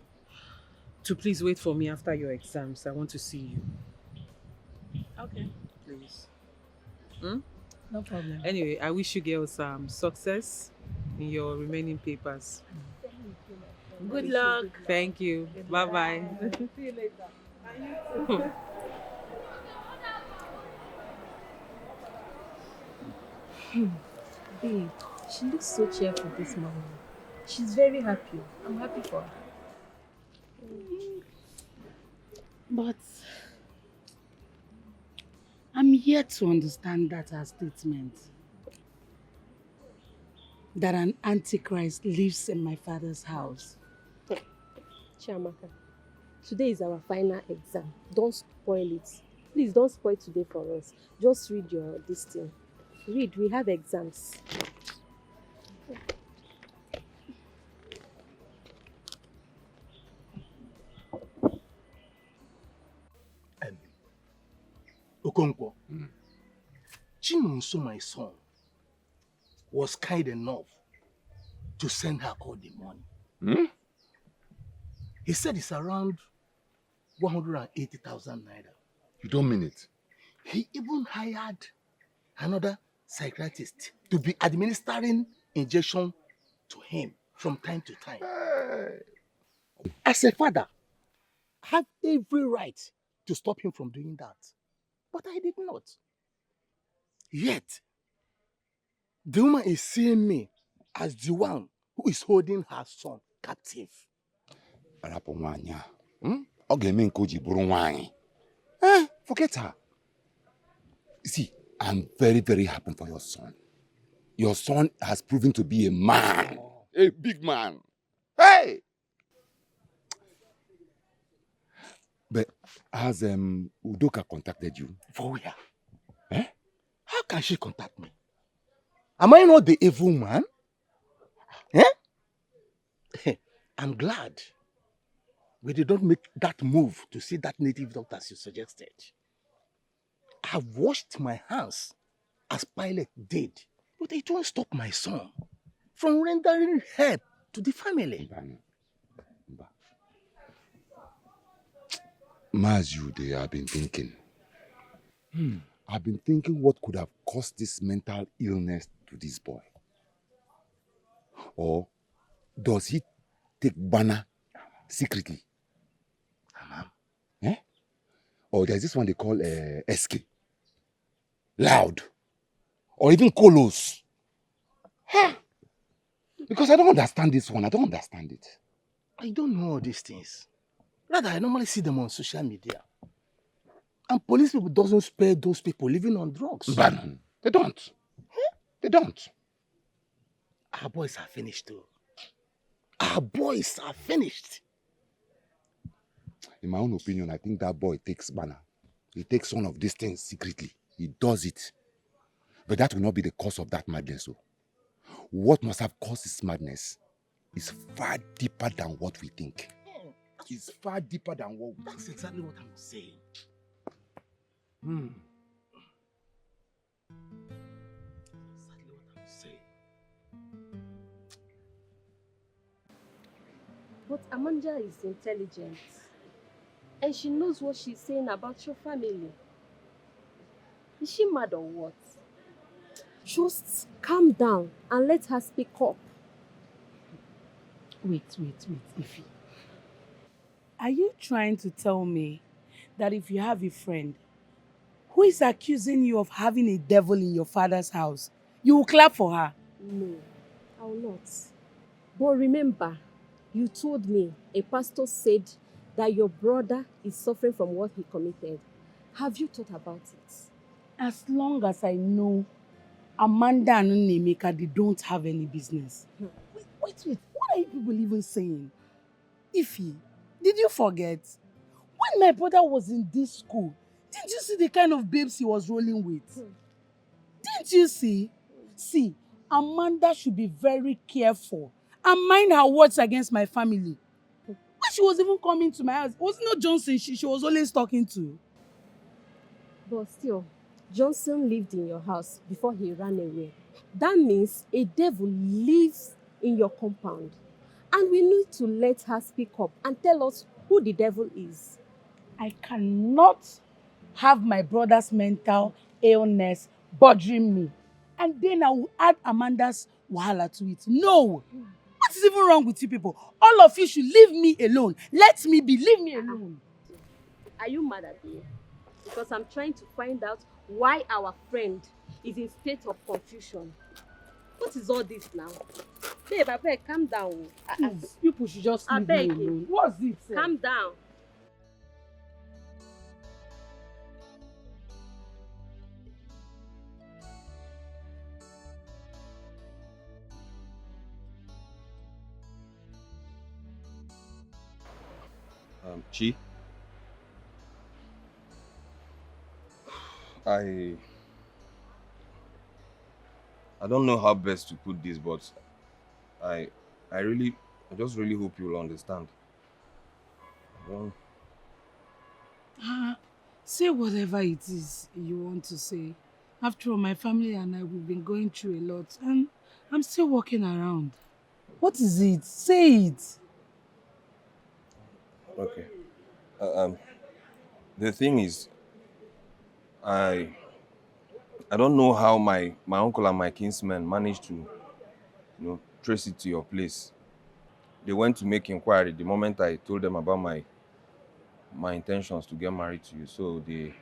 to please wait for me after your exams. I want to see you. Okay. Please. No problem. Anyway, I wish you girls success in your remaining papers. Good luck. Thank you. Bye-bye. See you later. Babe, she looks so cheerful this morning. She's very happy. I'm happy for her. But I'm yet to understand that her statement. That an antichrist lives in my father's house. Chiamaka, today is our final exam. Don't spoil it. Please don't spoil today for us. Just read this thing. Read, we have exams. Okonkwo, Chinonso, my son, was kind enough to send her all the money. He said it's around 180,000 naira. You don't mean it? He even hired another psychiatrist to be administering injection to him from time to time. As a father, I have every right to stop him from doing that. But I did not. Yet, the woman is seeing me as the one who is holding her son captive. Forget her. See, I'm very, very happy for your son. Your son has proven to be a man. A big man. Hey! But has Udoka contacted you? For where? Eh? How can she contact me? Am I not the evil man? Eh? I'm glad we did not make that move to see that native doctor as you suggested. I've washed my hands as Pilate did, but it won't stop my son from rendering help to the family. Mazude, I've been thinking. I've been thinking what could have caused this mental illness to this boy. Or does he take banner secretly? Eh? Or there's this one they call escalate. Loud. Or even colos. Because I don't understand this one. I don't understand it. I don't know all these things. Rather, I normally see them on social media. And police people doesn't spare those people living on drugs. But they don't. They don't. Our boys are finished too. Our boys are finished. In my own opinion, I think that boy takes banner he takes one of these things secretly. He does it. But that will not be the cause of that madness. So, what must have caused this madness is far deeper than what we think. It's far deeper than what we think. That's exactly what I'm saying. Hmm. Exactly what I'm saying. But Amanda is intelligent. And she knows what she's saying about your family. Is she mad or what? Just calm down and let her speak up. Wait, Ify. Are you trying to tell me that if you have a friend who is accusing you of having a devil in your father's house, you will clap for her? No, I will not. But remember, you told me a pastor said that your brother is suffering from what he committed. Have you thought about it? As long as I know Amanda and Nnemeka, they don't have any business. Wait. What are you people even saying? Ify, did you forget? When my brother was in this school, didn't you see the kind of babes he was rolling with? Didn't you see? See, Amanda should be very careful and mind her words against my family. When she was even coming to my house, it was not Johnson she was always talking to. But still, Johnson lived in your house before he ran away. That means a devil lives in your compound. And we need to let her speak up and tell us who the devil is. I cannot have my brother's mental illness bothering me. And then I will add Amanda's wahala to it. No! What is even wrong with you people? All of you should leave me alone. Let me be. Leave me alone. Are you mad at me? Because I'm trying to find out why our friend is in state of confusion. What is all this now? Babe, I beg, calm down. People should just leave me alone. What's it? Calm down. Chi, I don't know how best to put this, but I just really hope you'll understand. Say whatever it is you want to say. After all, my family and I, we've been going through a lot, and I'm still walking around. What is it? Say it. Okay. The thing is, I don't know how my uncle and my kinsmen managed to, trace it to your place. They went to make inquiry the moment I told them about my intentions to get married to you. So they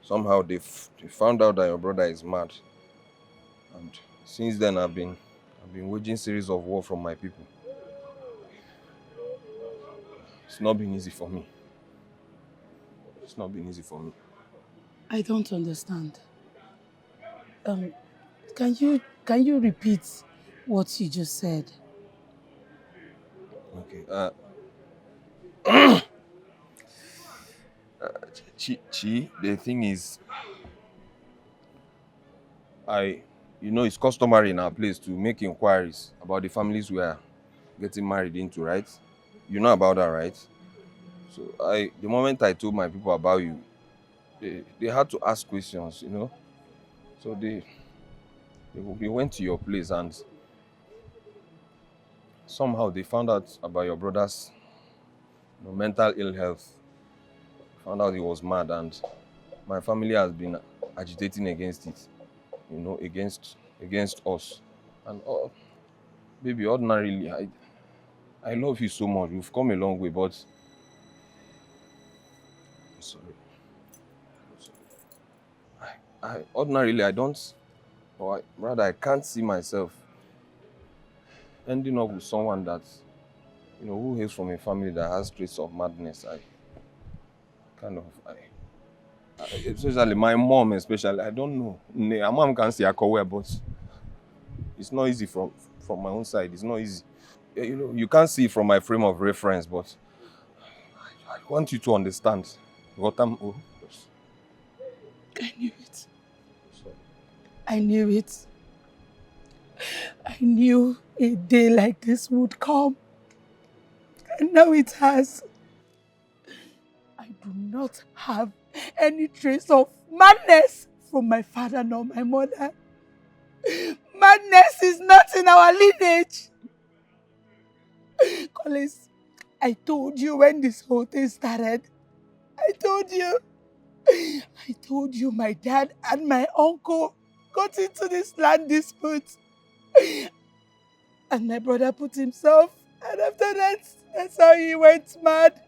somehow they found out that your brother is mad, and since then I've been waging series of war from my people. It's not been easy for me. It's not been easy for me. I don't understand. Can you repeat what you just said? Okay. Chi, the thing is, it's customary in our place to make inquiries about the families we are getting married into, right? You know about that, right? So the moment I told my people about you, they had to ask questions, So they went to your place and somehow they found out about your brother's mental ill health. Found out he was mad, and my family has been agitating against it, against us. And baby, ordinarily, I love you so much. We've come a long way, but I'm sorry. Ordinarily I don't, or rather I can't see myself ending up with someone that, who hails from a family that has traits of madness. Especially my mom, especially, I don't know. My mom can say Akowe, but it's not easy from my own side. It's not easy. You can't see from my frame of reference, but I want you to understand. Rotam O. I knew it. I knew it. I knew a day like this would come. And now it has. I do not have any trace of madness from my father nor my mother. Madness is not in our lineage. Collins, I told you when this whole thing started. I told you my dad and my uncle got into this land dispute. And my brother put himself. And after that, that's how he went mad.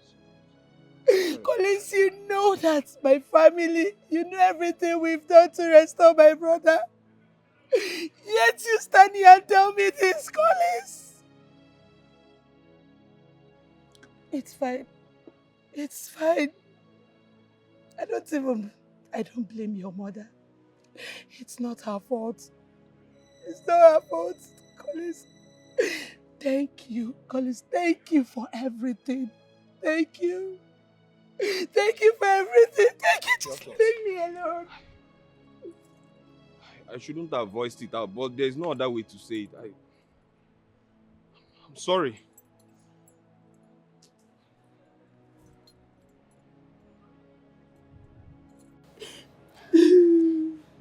Collins, you know that my family, you know everything we've done to restore my brother. Yet you stand here and tell me this, Collins. It's fine. It's fine. I don't blame your mother. It's not her fault. It's not her fault, Collins. Thank you, Collins. Thank you for everything. Thank you. Thank you for everything. Thank you. Just leave me alone. I shouldn't have voiced it out, but there's no other way to say it. I'm sorry.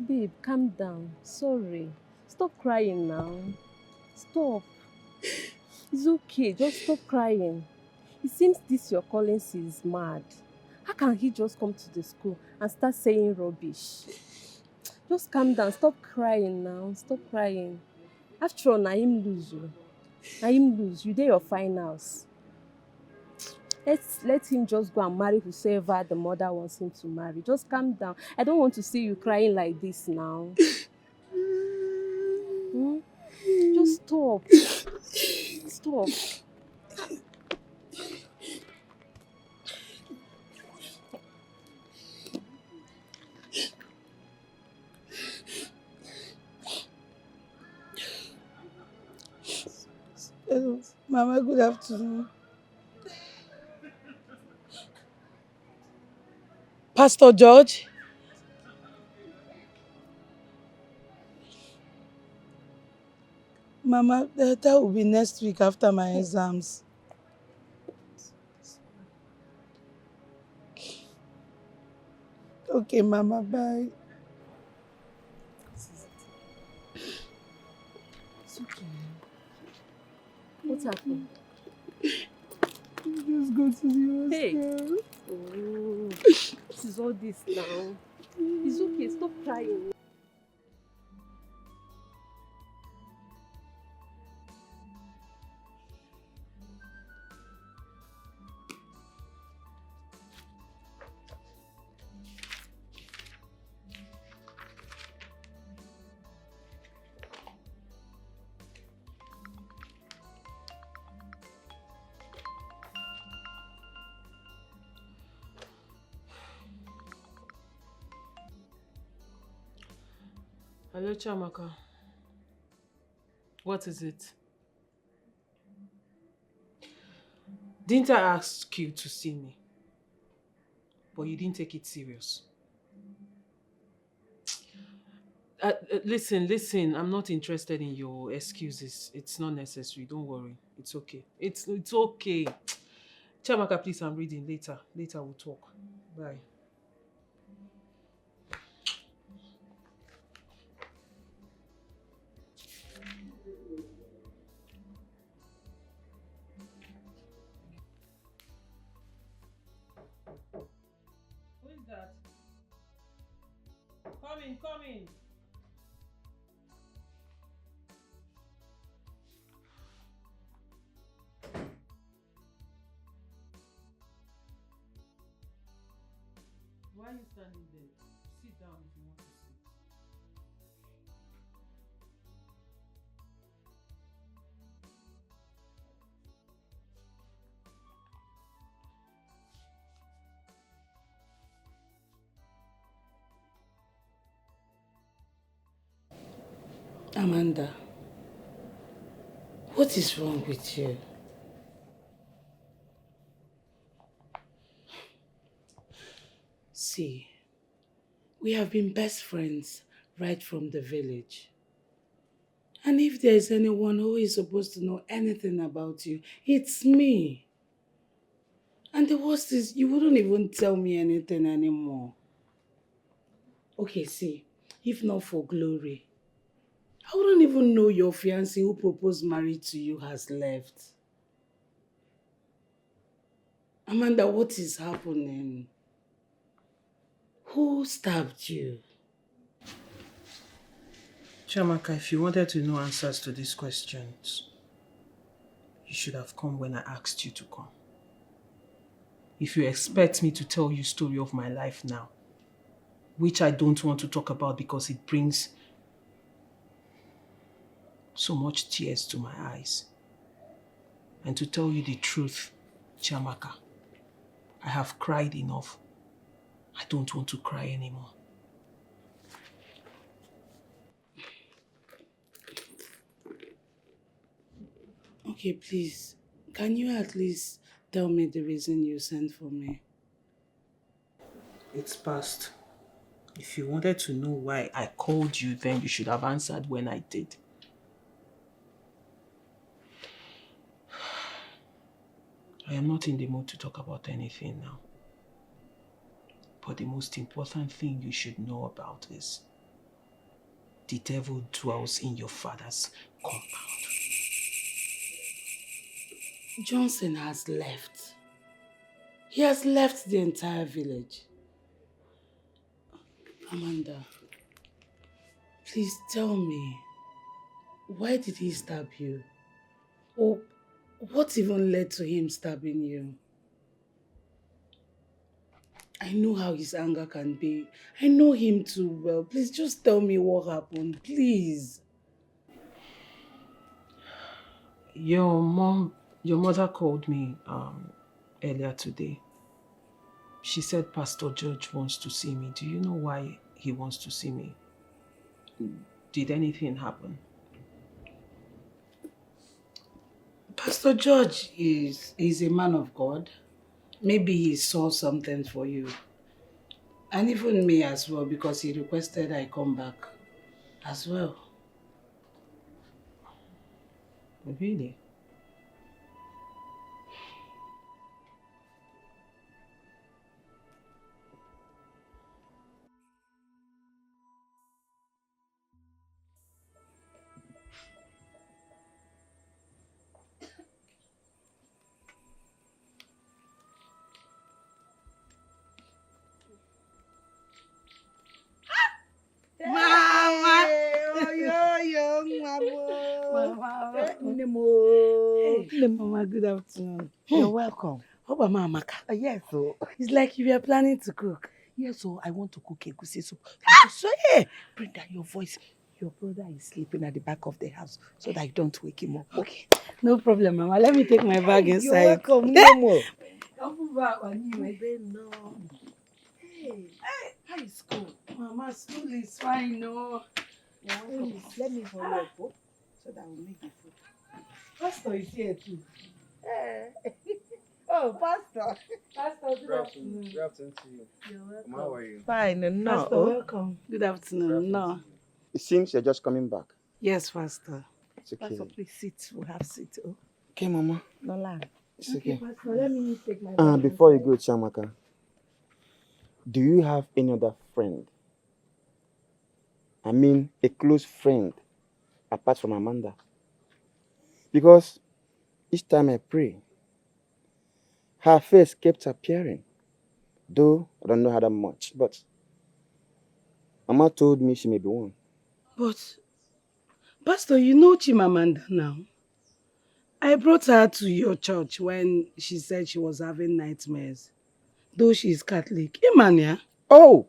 Babe, calm down. Sorry. Stop crying now. Stop. It's okay. Just stop crying. It seems this your Collins is mad. How can he just come to the school and start saying rubbish? Just calm down. Stop crying now. Stop crying. After all, na him lose you. Na him lose. You did your finals. Let him just go and marry whosoever the mother wants him to marry. Just calm down. I don't want to see you crying like this now. Just stop. Stop. Hello, Mama, good afternoon. Pastor George? Mama, that will be next week after my exams. Okay, Mama, bye. It's okay. What's happened? Just go to the hospital. Oh, what is all this now? It's okay, stop crying. Hello, Chamaka. What is it? Didn't I ask you to see me? But you didn't take it serious. Listen, I'm not interested in your excuses. It's not necessary. Don't worry. It's okay. It's okay. Chamaka, please, I'm reading. Later we'll talk. Bye. Who is that? Come in. Why are you standing there? Sit down if you want to sit. Amanda, what is wrong with you? See, we have been best friends right from the village. And if there's anyone who is supposed to know anything about you, it's me. And the worst is, you wouldn't even tell me anything anymore. Okay, see, if not for glory, I wouldn't even know your fiancé who proposed marriage to you has left. Amanda, what is happening? Who stabbed you? Chiamaka, if you wanted to know answers to these questions, you should have come when I asked you to come. If you expect me to tell you story of my life now, which I don't want to talk about because it brings so much tears to my eyes, and to tell you the truth, Chiamaka, I have cried enough. I don't want to cry anymore. Okay, please, can you at least tell me the reason you sent for me? It's past. If you wanted to know why I called you, then you should have answered when I did. I am not in the mood to talk about anything now. But the most important thing you should know about is the devil dwells in your father's compound. Johnson has left. He has left the entire village. Amanda, please tell me, why did he stab you? Or what even led to him stabbing you? I know how his anger can be. I know him too well. Please just tell me what happened, please. Your mother called me earlier today. She said Pastor George wants to see me. Do you know why he wants to see me? Did anything happen? Pastor George is a man of God. Maybe he saw something for you. And even me as well, because he requested I come back as well. Really? Mama! Mama, good afternoon. You're welcome. Hope Mama Amaka. Yes, so. It's like you were planning to cook. Yes, so I want to cook egusi soup. So, hey, bring down your voice. Your brother is sleeping at the back of the house so that you don't wake him up. Okay. No problem, Mama. Let me take my bag inside. You're welcome. No more. Hey, how is school? Mama, school is fine, no. Let me hurry up, so that we'll make the food. Pastor is here too. Oh, Pastor. Pastor, good afternoon. Good afternoon to you. You're welcome. How are you? Fine, no. Pastor, welcome. Good afternoon. No. It seems you're just coming back. Yes, Pastor. It's okay. Pastor, please sit. We'll have seat. Oh. Okay, Mama. No lie. It's okay. Pastor, let me take my bag Before you inside. go, Chiamaka, do you have any other friend? I mean, a close friend, apart from Amanda? Because each time I pray, her face kept appearing. Though I don't know her that much, but Mama told me she may be one. But, Pastor, you know Chimamanda now. I brought her to your church when she said she was having nightmares. Though she is Catholic. Imania. Oh,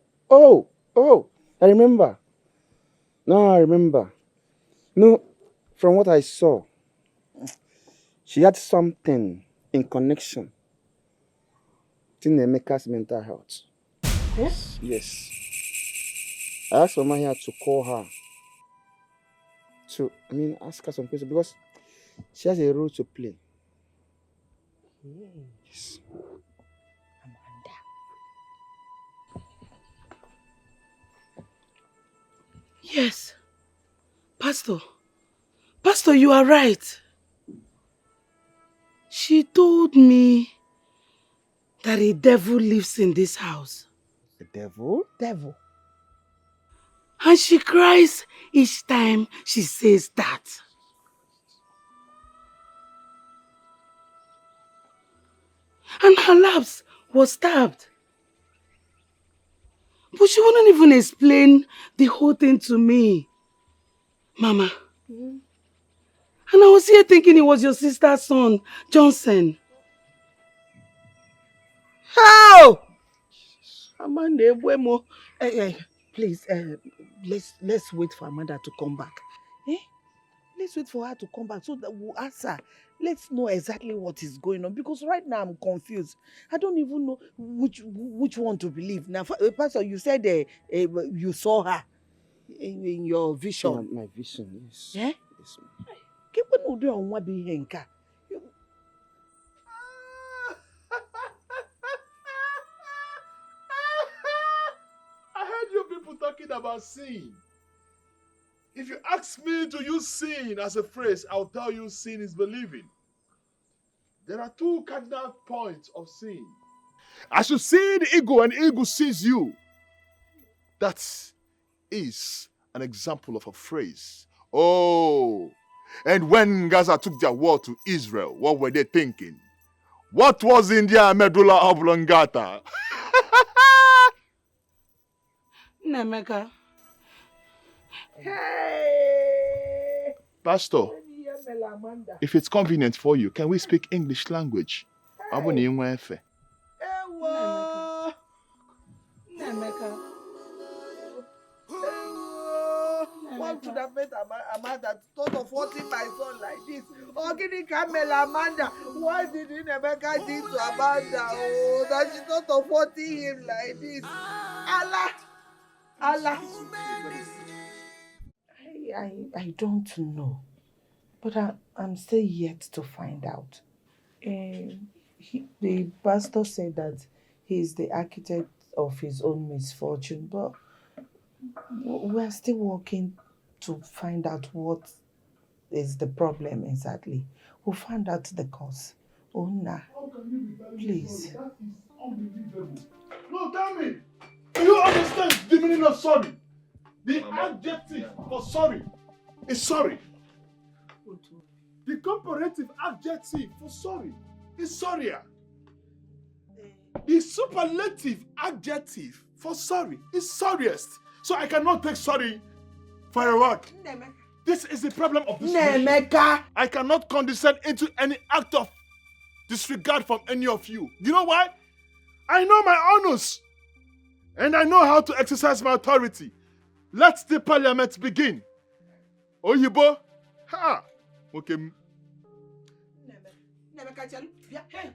I remember. No, I remember. No, from what I saw, she had something in connection to Nemeka's mental health. Yes? Yes. I asked Mama here to call her. Ask her some questions because she has a role to play. Yes. Yes. Pastor, you are right. She told me that a devil lives in this house. The devil? Devil. And she cries each time she says that. And her labs was stabbed. But she wouldn't even explain the whole thing to me. Mama. And I was here thinking it was your sister's son, Johnson. How? Amanda, please, let's wait for Amanda to come back. Eh? Let's wait for her to come back so that we'll ask her. Let's know exactly what is going on, because right now I'm confused. I don't even know which one to believe. Now, Pastor, you said you saw her in your vision. Yeah, my vision, yes. Yeah? Yes, ma'am. I heard you people talking about sin. If you ask me to use sin as a phrase, I'll tell you sin is believing. There are two cardinal points of sin. As you see the eagle and the eagle sees you, that is an example of a phrase. Oh, and when Gaza took their war to Israel, what were they thinking? What was in their medulla oblongata? Nemeka. Hey! Pastor, if it's convenient for you, can we speak English language? Nemeka. One could have met Amanda thought of hurting my son like this. Oh, Gini Camel Amanda, why did Nemeka do to Amanda? Oh, that she thought of hurting him like this. Allah. I don't know, but I'm still yet to find out. The pastor said that he is the architect of his own misfortune, but we're still working to find out what is the problem exactly. We'll find out the cause. Ona, please. That is unbelievable. No, tell me. Do you understand the meaning of sorry? The adjective for sorry is sorry. The comparative adjective for sorry is sorrier. The superlative adjective for sorry is sorriest. So I cannot take sorry for a word. This is the problem of this Nemeka. I cannot condescend into any act of disregard from any of you. You know why? I know my honors. And I know how to exercise my authority. Let the parliament begin. Oyibo. Ha. Okay. Nemeka,